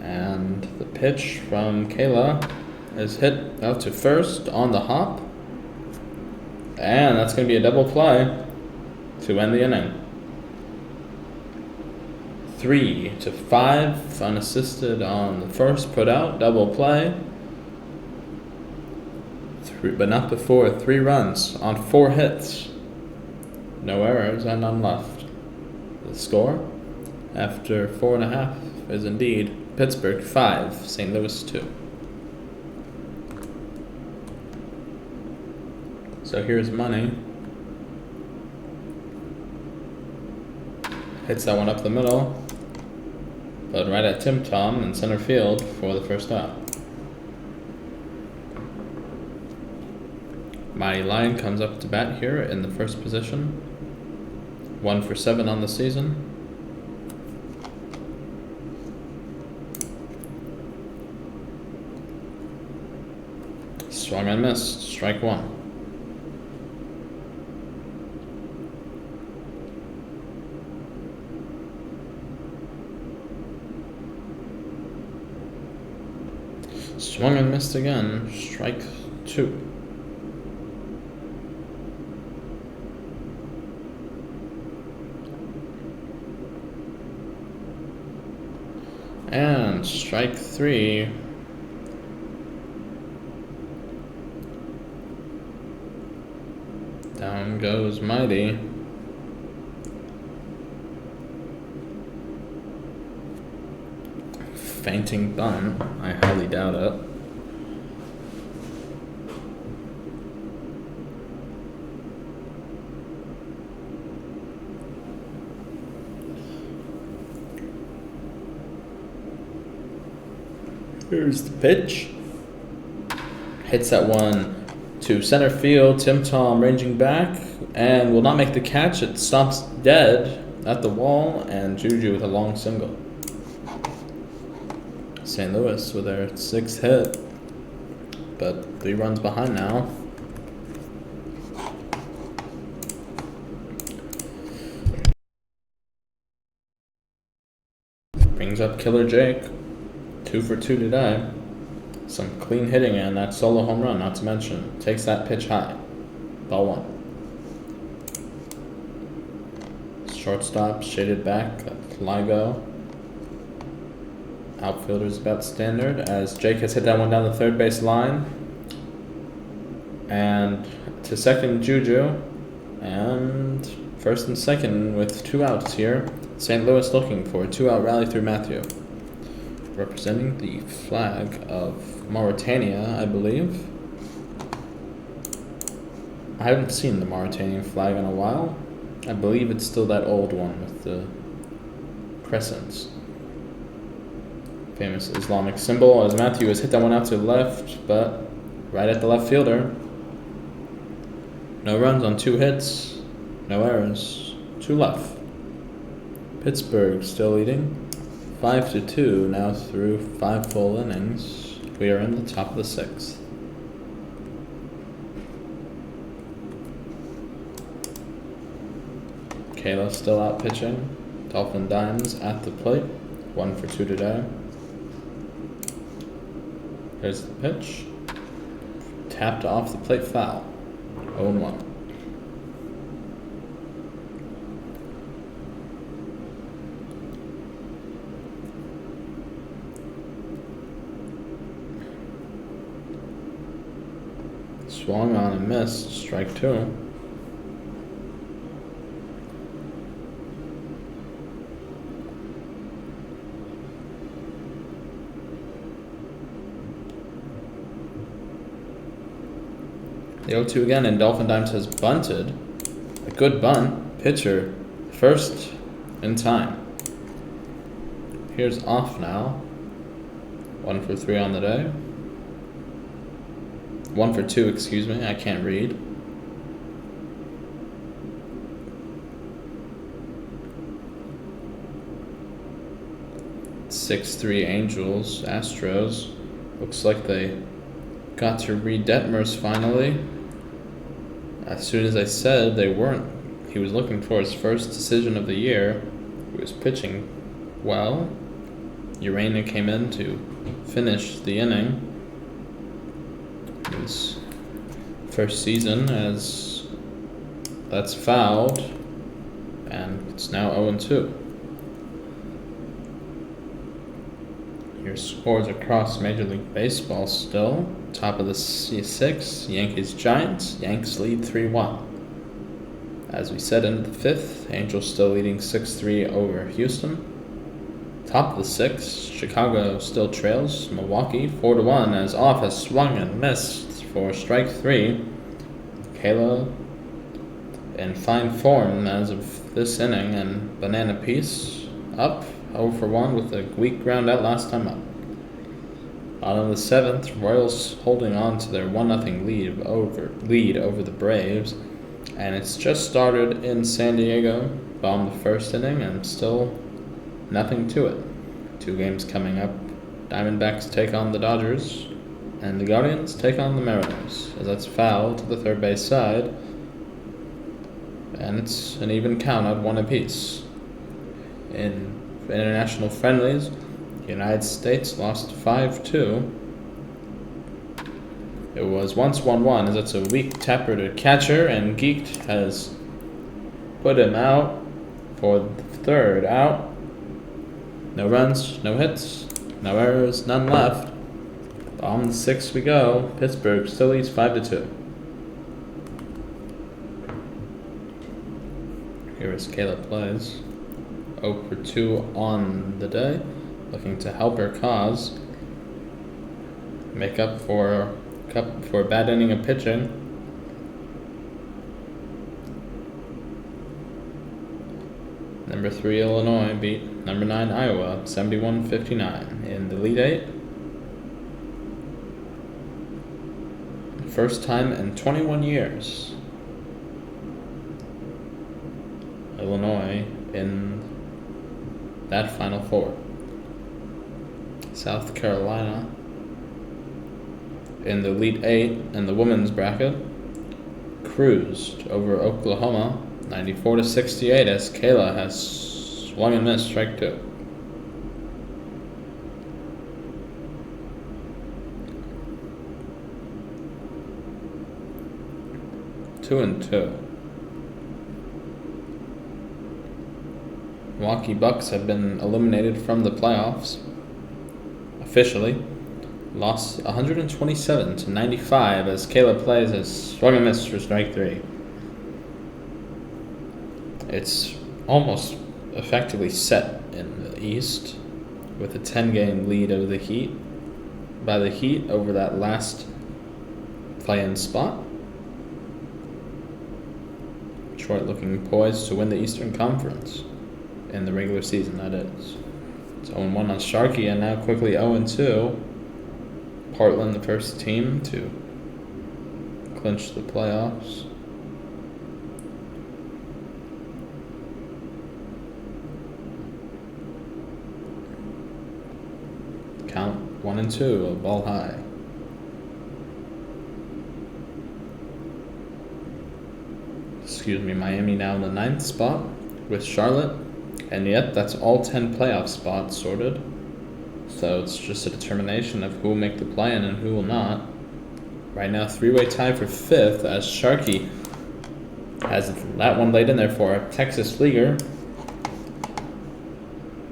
And the pitch from Kayla is hit out to first on the hop. And that's going to be a double play to end the inning. 3-5, unassisted on the first, put out, double play. But not before 3 runs on 4 hits. No errors and none left. The score after 4.5 is indeed Pittsburgh 5, St. Louis 2. So here's money. Hits that one up the middle, but right at Tim Tom in center field for the first out. Mighty Lion comes up to bat here in the first position. 1 for 7 on the season. Swung and missed, strike 1. Swung and missed again, strike 2. And strike 3. Down goes Mighty. Fainting bun, I highly doubt it. Here's the pitch. Hits that one to center field. Tim Tom ranging back and will not make the catch. It stops dead at the wall, and Juju with a long single. St. Louis with their 6th hit. but 3 runs behind now. Brings up Killer Jake. 2 for 2 today. Some clean hitting and that solo home run, not to mention. Takes that pitch high. Ball 1. Shortstop, shaded back, Ligo. Outfielder's about standard as Jake has hit that one down the third base line. And to second, Juju. And first and second with 2 outs here. St. Louis looking for a 2-out rally through Matthew. Representing the flag of Mauritania, I believe. I haven't seen the Mauritanian flag in a while. I believe it's still that old one with the crescents. Famous Islamic symbol as Matthew has hit that one out to left, but right at the left fielder. No runs on 2 hits, no errors, 2 left. Pittsburgh still leading, 5-2 now through 5 full innings. We are in the top of the 6th. Kayla still out pitching. Dolphin Dimes at the plate, 1 for 2 today. Here's the pitch. Tapped off the plate, foul. 0-1. Swung on and missed, strike 2. The 0-2 again, and Dolphin Dimes has bunted. A good bunt. Pitcher, first in time. Here's off now. 1 for 3 on the day. 1 for 2, excuse me, I can't read. (6-3) Angels, Astros. Looks like they got to Reed Detmers finally. As soon as I said they weren't, he was looking for his first decision of the year. He was pitching well. Urena came in to finish the inning. His first season, as that's fouled, and it's now 0-2. Here's scores across Major League Baseball still. Top of the C6, Yankees Giants. Yanks lead 3-1. As we said into the 5th, Angels still leading 6-3 over Houston. Top of the 6th, Chicago still trails Milwaukee 4-1 as Off has swung and missed for strike 3. Kayla in fine form as of this inning, and BananaPeace up 0 for 1 with a weak ground out last time up. Bottom of the 7th, Royals holding on to their 1-0 lead over the Braves, and it's just started in San Diego. Bombed the first inning and still nothing to it. 2 games coming up. Diamondbacks take on the Dodgers, and the Guardians take on the Mariners, as that's foul to the third base side, and it's an even count at 1 apiece. In international friendlies, the United States lost 5-2. It was once 1-1, as it's a weak tapper to catcher, and Geeked has put him out for the 3rd out. No runs, no hits, no errors, none left. On the 6th we go. Pittsburgh still leads 5-2. Here is KaylaPlayz. 0 for 2 on the day, looking to help her cause. Make up for a bad inning of pitching. Number 3 Illinois beat number 9 Iowa 71-59 in the Elite 8. First time in 21 years. Illinois in that Final Four. South Carolina in the Elite Eight in the women's bracket, cruised over Oklahoma 94-68 as Kayla has swung and missed strike two. Two and two. Milwaukee Bucks have been eliminated from the playoffs officially. Lost 127-95 as KaylaPlayz has swung and missed for strike three. It's almost effectively set in the East with a 10-game lead over the Heat by the Heat over that last play-in spot. Detroit looking poised to win the Eastern Conference in the regular season, that is. It's 0-1 on Sharkey and now quickly 0-2. Portland, the first team to clinch the playoffs. Count 1-2, a ball high. Miami now in the 9th spot with Charlotte, and yet that's all 10 playoff spots sorted. So it's just a determination of who will make the play-in and who will not. Right now, three-way tie for 5th as Sharkey has that one laid in there for a Texas Leaguer.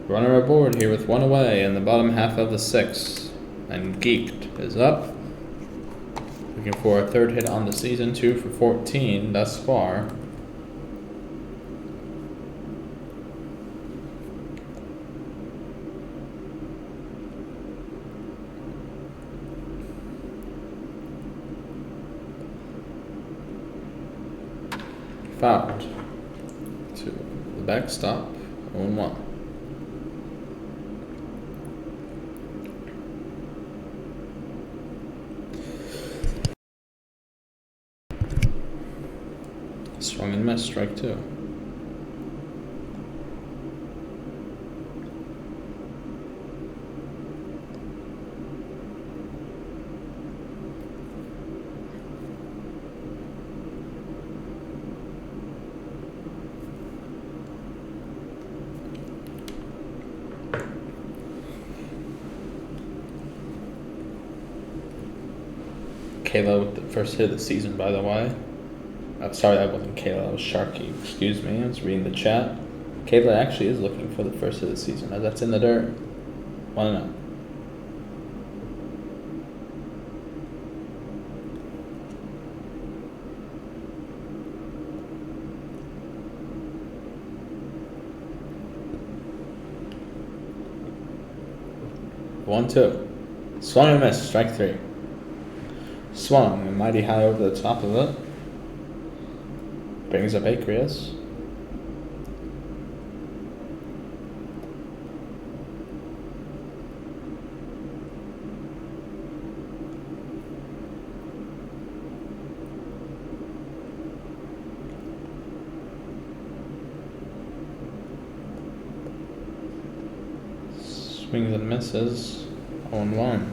Runner aboard here with one away in the bottom half of the 6th. And Geeked is up. Looking for a third hit on the season, 2 for 14 thus far. Fouled to the backstop, 0-1. Swung and missed, strike two. Kayla with the first hit of the season, by the way. Oh, sorry, that wasn't Kayla, that was Sharkey. Excuse me, I was reading the chat. Kayla actually is looking for the first hit of the season. That's in the dirt. 1-0. One, two. Swung and missed, strike three. Swung and mighty high over the top of it. Brings up Aqueous. Swings and misses. 0-1.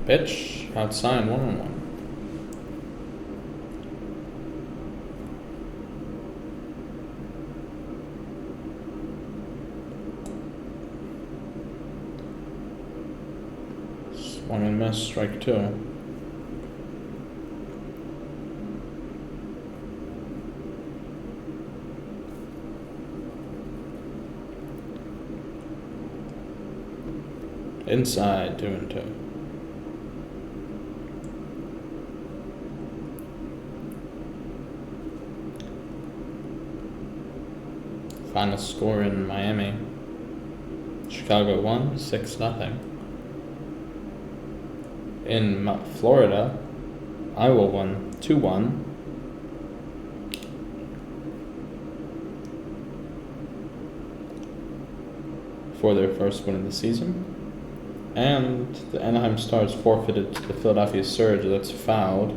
Pitch outside, 1-1. Swung and missed, strike two. Inside, 2-2. Final score in Miami. Chicago won 6-0. In Florida, Iowa won 2-1. For their first win of the season. And the Anaheim Stars forfeited to the Philadelphia Surge. That's fouled.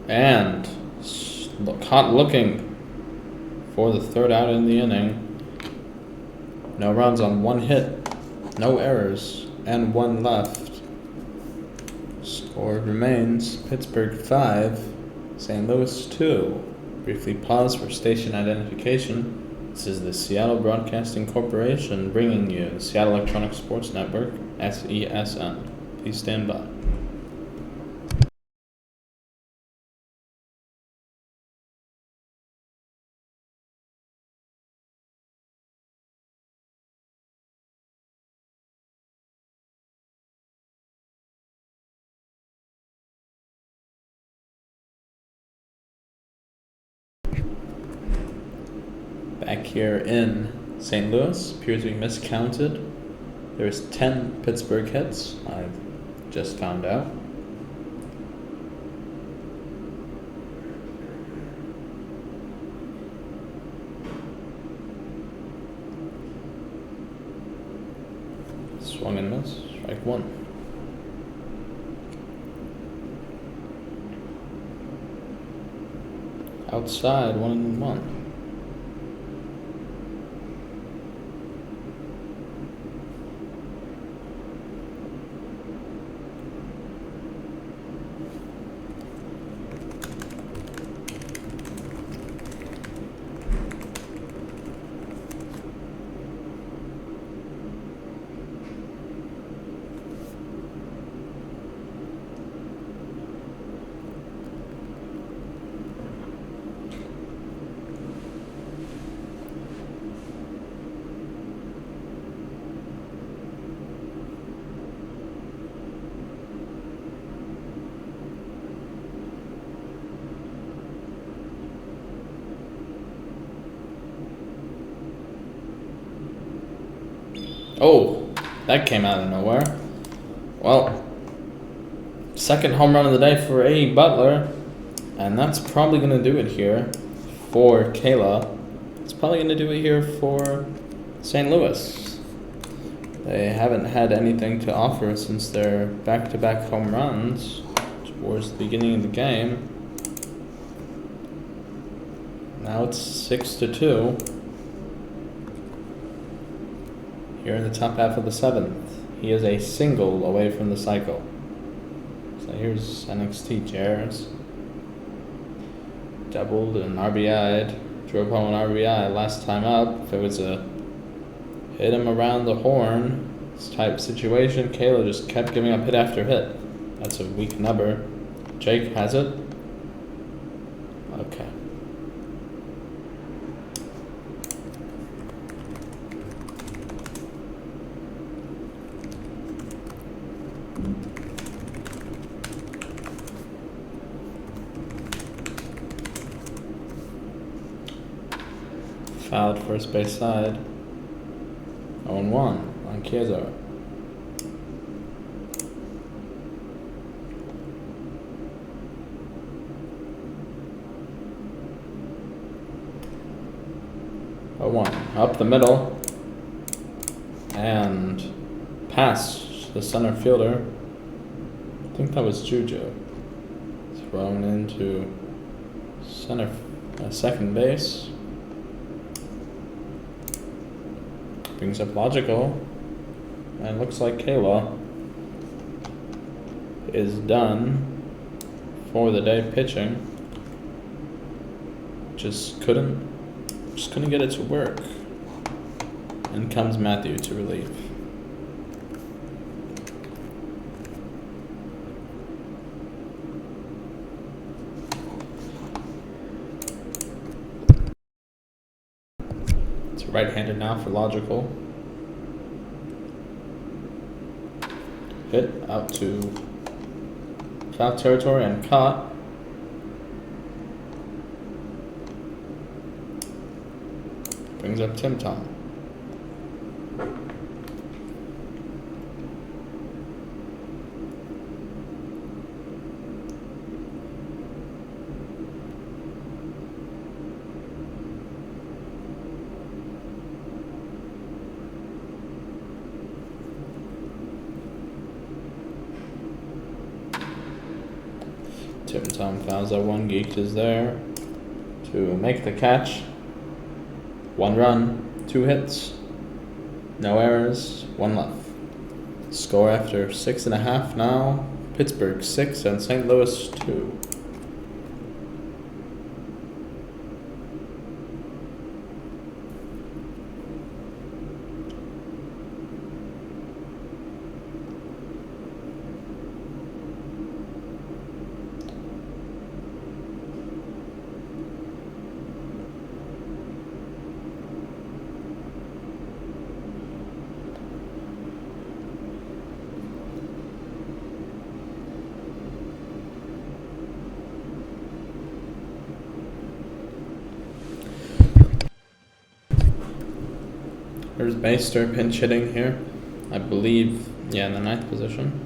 And caught looking for the third out in the inning. No runs on one hit, no errors, and one left. Score remains Pittsburgh 5, St. Louis 2. Briefly pause for station identification. This is the Seattle Broadcasting Corporation bringing you the Seattle Electronic Sports Network, SESN. Please stand by. Back here in St. Louis, appears to be miscounted. There's 10 Pittsburgh hits, I've just found out. Swung and miss, strike one. Outside, 1-1. Oh, that came out of nowhere. Well, second home run of the day for A. Butler, and that's probably going to do it here for Kayla. It's probably going to do it here for St. Louis. They haven't had anything to offer since their back-to-back home runs towards the beginning of the game. Now it's 6-2. Here in the top half of the seventh, he is a single away from the cycle. So here's NXT Jers. Doubled and RBI'd. Drove home an RBI last time up. If it was a hit him around the horn type situation, Kayla just kept giving up hit after hit. That's a weak number. Jake has it. Okay. Fouled first base side. 0-1 on Kiezo. Up the middle and past the center fielder. I think that was Juju. Thrown into second base. Brings up Logical, and looks like Kayla is done for the day pitching. Just couldn't get it to work. And comes Matthew to relief. It's right-handed now for Logical. Hit out to foul territory and caught. Brings up Tim Tom. Tipping Tom fouls out. One Geek is there to make the catch. 1 run, 2 hits, no errors, 1 left. Score after 6.5 now. Pittsburgh 6 and St. Louis 2. There's Baster pinch hitting here. I believe, yeah, in the 9th position.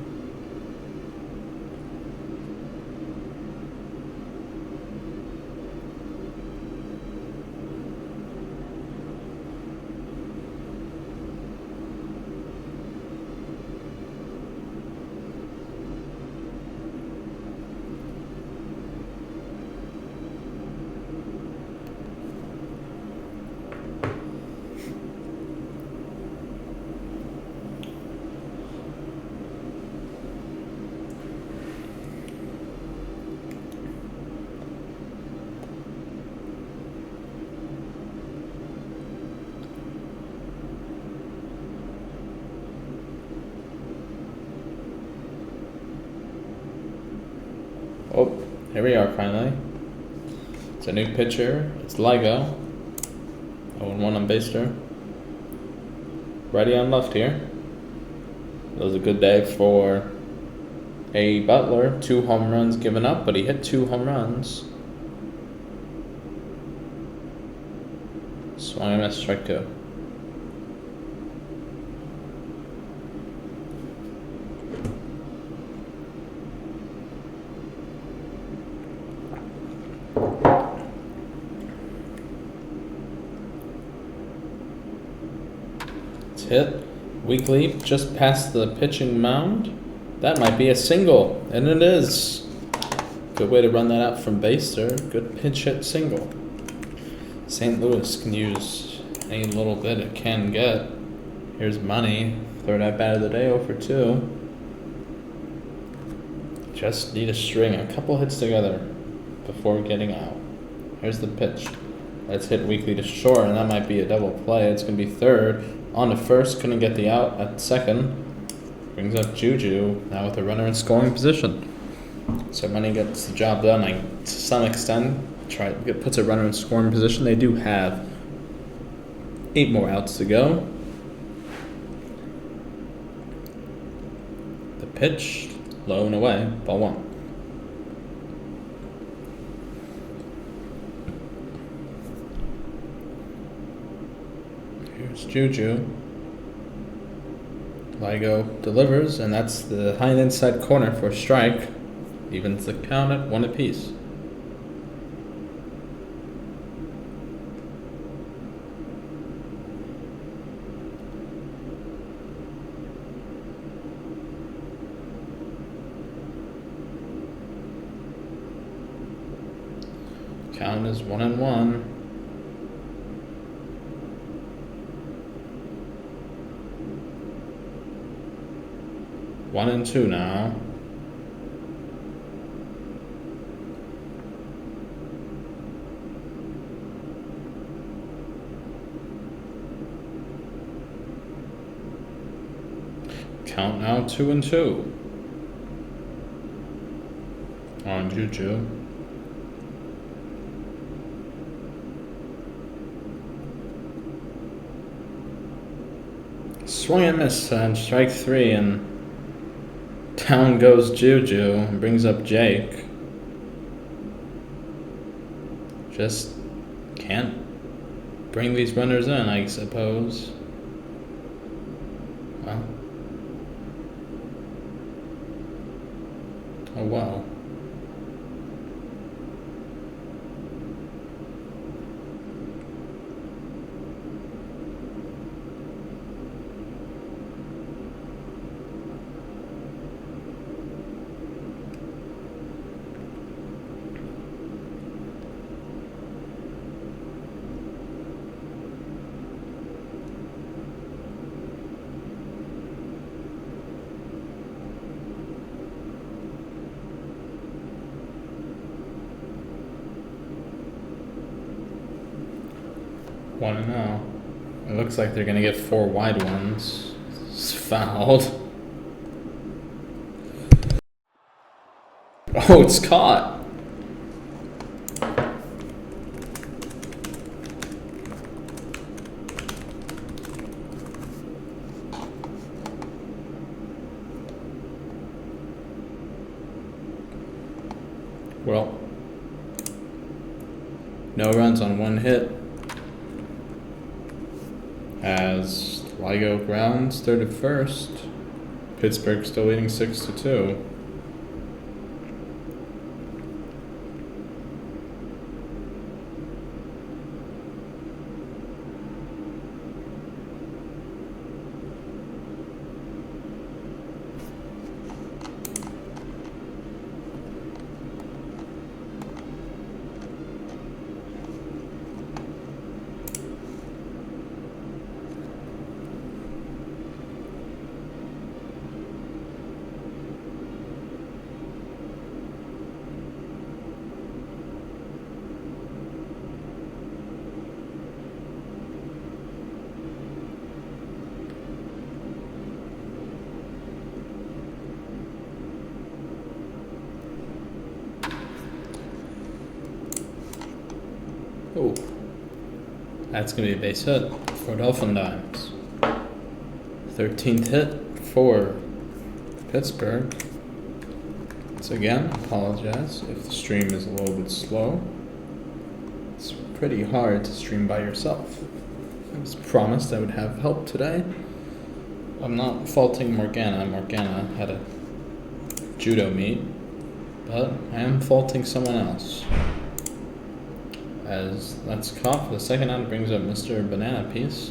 Oh, here we are finally. It's a new pitcher. It's LIGO. 0-1 on Baster. Righty on left here. It was a good day for A. Butler. 2 home runs given up, but he hit 2 home runs. Swung and missed, strike 2. Hit weakly just past the pitching mound. That might be a single, and it is. Good way to run that out from Baster. Good pinch hit single. St. Louis can use any little bit it can get. Here's Money, 3rd at bat of the day, 0-for-2. Just need to string a couple hits together before getting out. Here's the pitch. That's hit weakly to short, and that might be a double play. It's going to be 3rd. On to 1st, couldn't get the out at 2nd. Brings up Juju, now with a runner in scoring position. So Money gets the job done, to some extent. Puts a runner in scoring position. They do have 8 more outs to go. The pitch, low and away, ball 1. Here's Juju. LIGO delivers, and that's the high and inside corner for a strike. Evens the count at 1 apiece. Count is 1-1. 1-2 now. Count now 2-2. On Juju. Swing and miss and strike 3, and down goes Juju and brings up Jake. Just can't bring these runners in, I suppose. Well. Oh well. 1-0. It looks like they're gonna get 4 wide ones. It's fouled. Oh, it's caught. Well, no runs on 1 hit. As Ligo grounds third at first. Pittsburgh still leading 6-2. Oh, that's going to be a base hit for Dolphin Dimes. 13th hit for Pittsburgh. Once again, apologize if the stream is a little bit slow. It's pretty hard to stream by yourself. I was promised I would have help today. I'm not faulting Morgana. Morgana had a judo meet, but I am faulting someone else. As that's caught for the second out, brings up Mr. BananaPeace.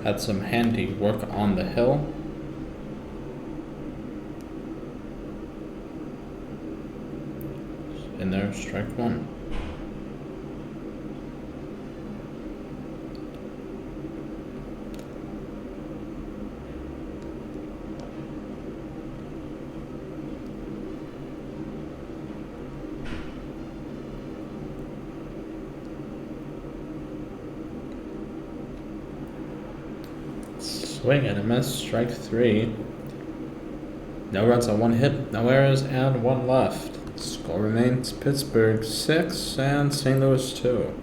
Had some handy work on the hill. In there, strike one. Swing and a miss, strike three. No runs on 1 hit, no errors, and 1 left. Score remains Pittsburgh 6 and St. Louis 2.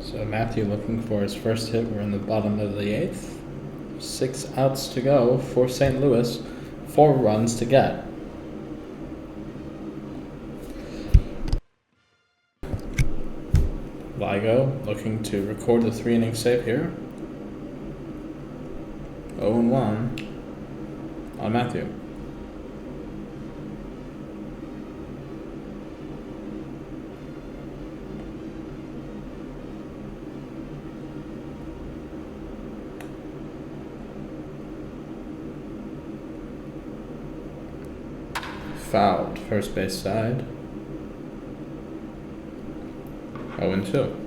So Matthew looking for his first hit. We're in the bottom of the 8th. 6 outs to go for St. Louis. 4 runs to get. Ligo looking to record the 3-inning save here. 0-1 on Matthew. Fouled, first base side. 0-2.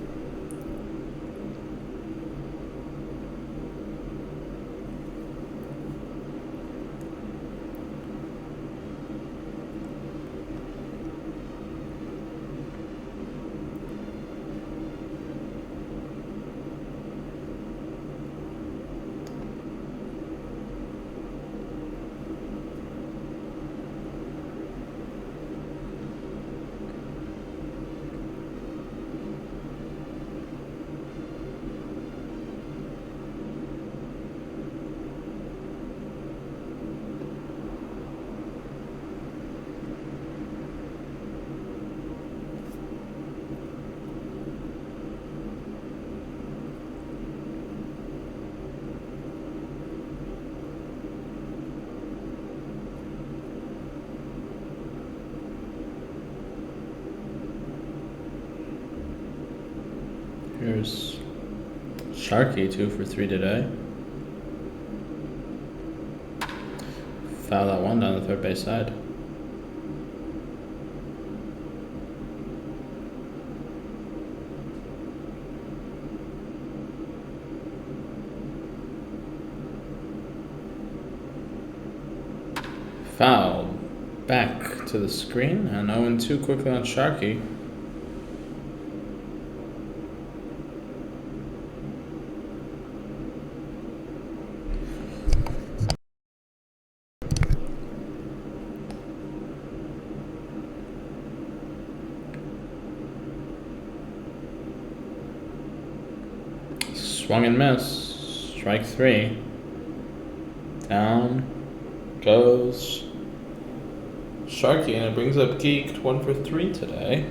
Here's Sharky, 2 for 3 today. Foul that one down the third base side. Foul. Back to the screen, and 0-2 quickly on Sharky. Swung and miss. Strike 3. Down goes Sharky, and it brings up Geeked 1 for 3 today.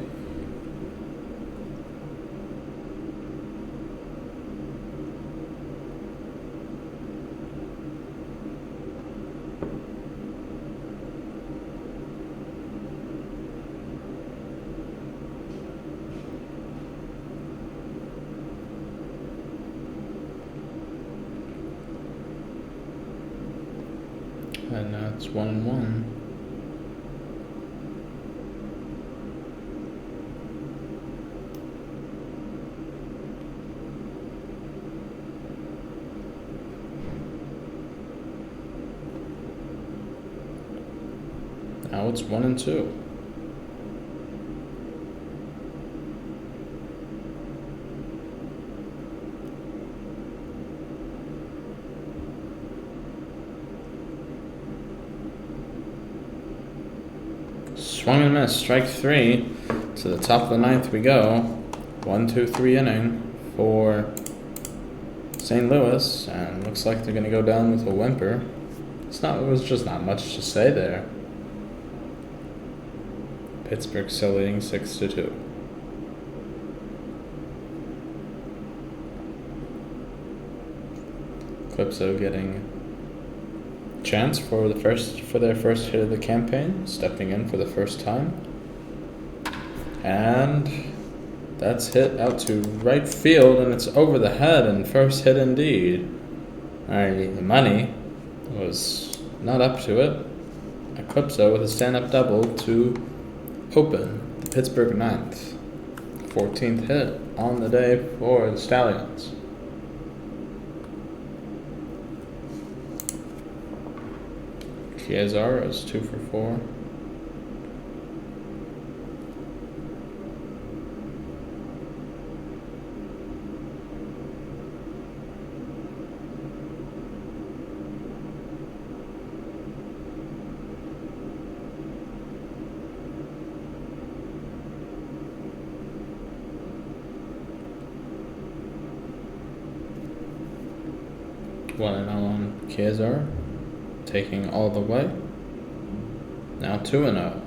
And now it's 1-1. Now it's 1-2. Swung and miss, strike 3. To the top of the 9th we go. 1-2-3 inning for St. Louis, and looks like they're gonna go down with a whimper. It was just not much to say there. Pittsburgh still leading 6-2. Calypso getting chance for their first hit of the campaign, stepping in for the first time. And that's hit out to right field, and it's over the head, and first hit indeed. Alright, the money was not up to it. Eclipso with a stand-up double to open the Pittsburgh 9th. 14th hit on the day for the Stallions. Chiazar is 2 for 4. One and on Chiazar, taking all the way. Now 2-0.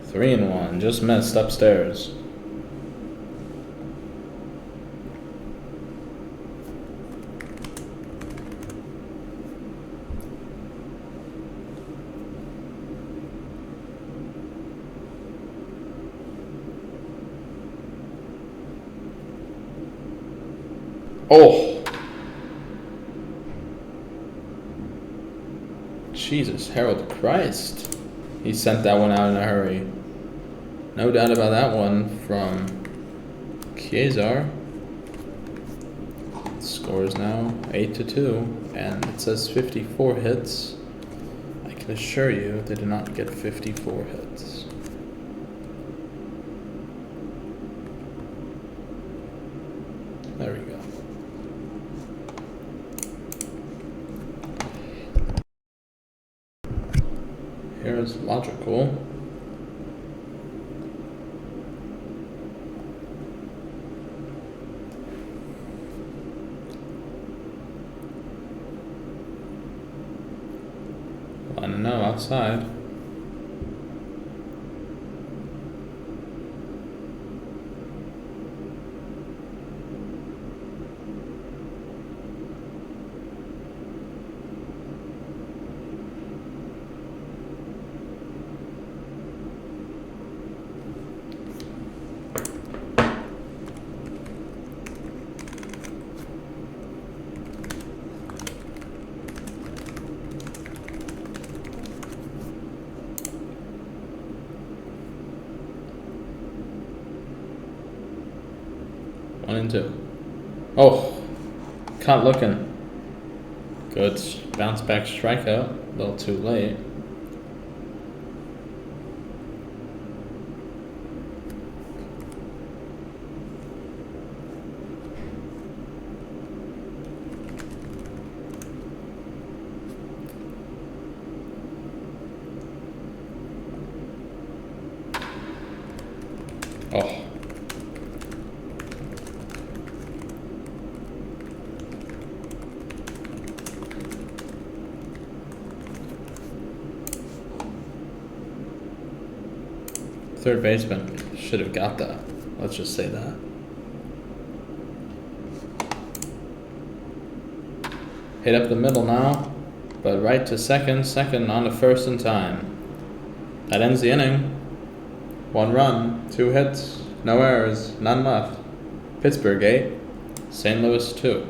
Three and 1, just missed upstairs. Oh! Jesus, Harold Christ. He sent that one out in a hurry. No doubt about that one from Chiazar. Score is now 8-2, and it says 54 hits. I can assure you they did not get 54 hits. There we go. Here's logical. I don't know, outside. 1-2. Oh, caught looking. Good bounce back strikeout. A little too late. Oh. Third baseman should have got that. Let's just say that. Hit up the middle now, but right to second. Second on to first in time. That ends the inning. 1 run, 2 hits, no errors, none left. Pittsburgh 8, St. Louis 2.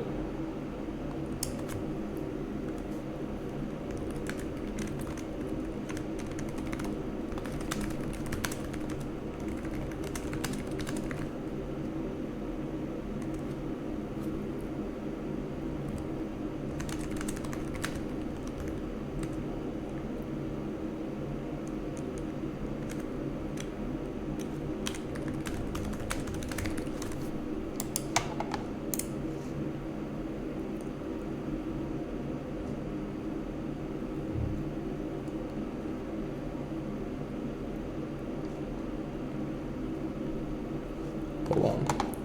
Hold on.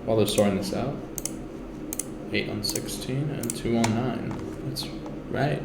While they're sorting this out. 8 on 16 and 2 on 9. That's right.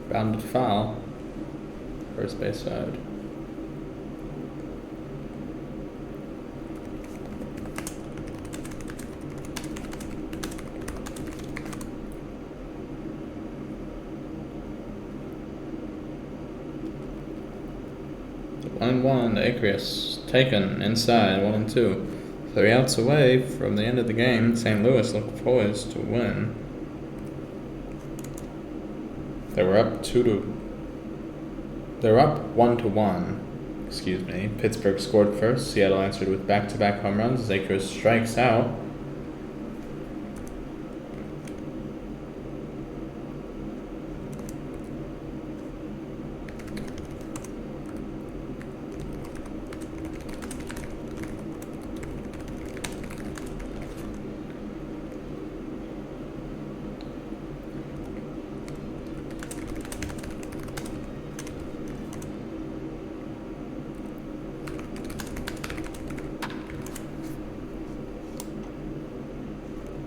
Rounded foul. First base side. One and one, Aqueous taken inside, 1-2. 3 outs away from the end of the game. St. Louis looked poised to win. They were up 1-1. Excuse me. Pittsburgh scored first. Seattle answered with back-to-back home runs as Aqueous strikes out.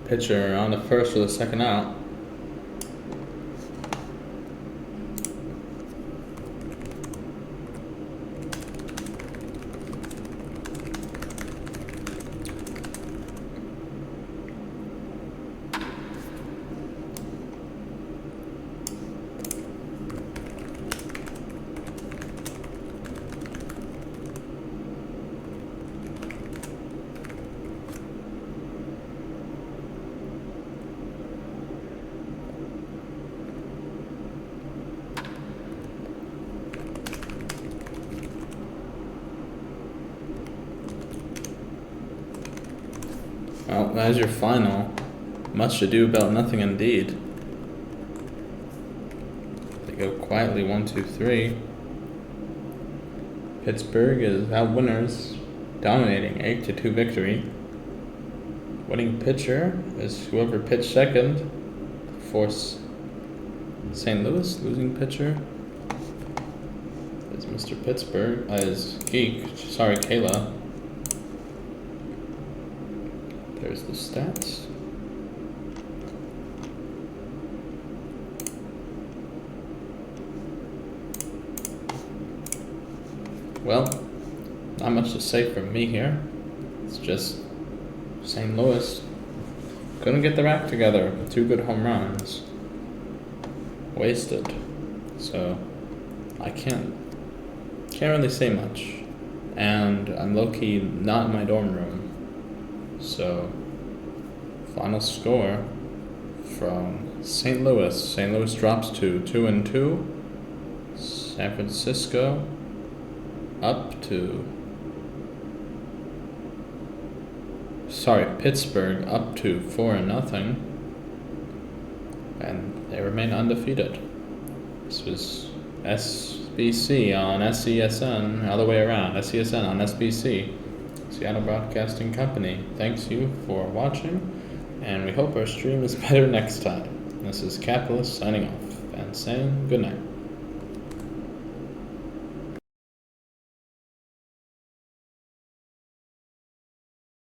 Pitcher on the first for the second out. Well, as your final, much ado about nothing indeed. They go quietly 1-2-3. Pittsburgh is out winners, dominating 8-2 victory. Winning pitcher is whoever pitched second. Force St. Louis. Losing pitcher is Mr. Pittsburgh. Is Kayla. There's the stats. Well, not much to say from me here. It's just St. Louis couldn't get their act together. 2 good home runs. Wasted. So I can't really say much. And I'm low-key not in my dorm room. So final score from St. Louis. St. Louis drops to 2-2. San Francisco Pittsburgh up to 4-0, and they remain undefeated. This was SBC on SESN, other way around, SESN on SBC, Seattle Broadcasting Company. Thanks you for watching, and we hope our stream is better next time. This is Capitalist signing off and saying good night.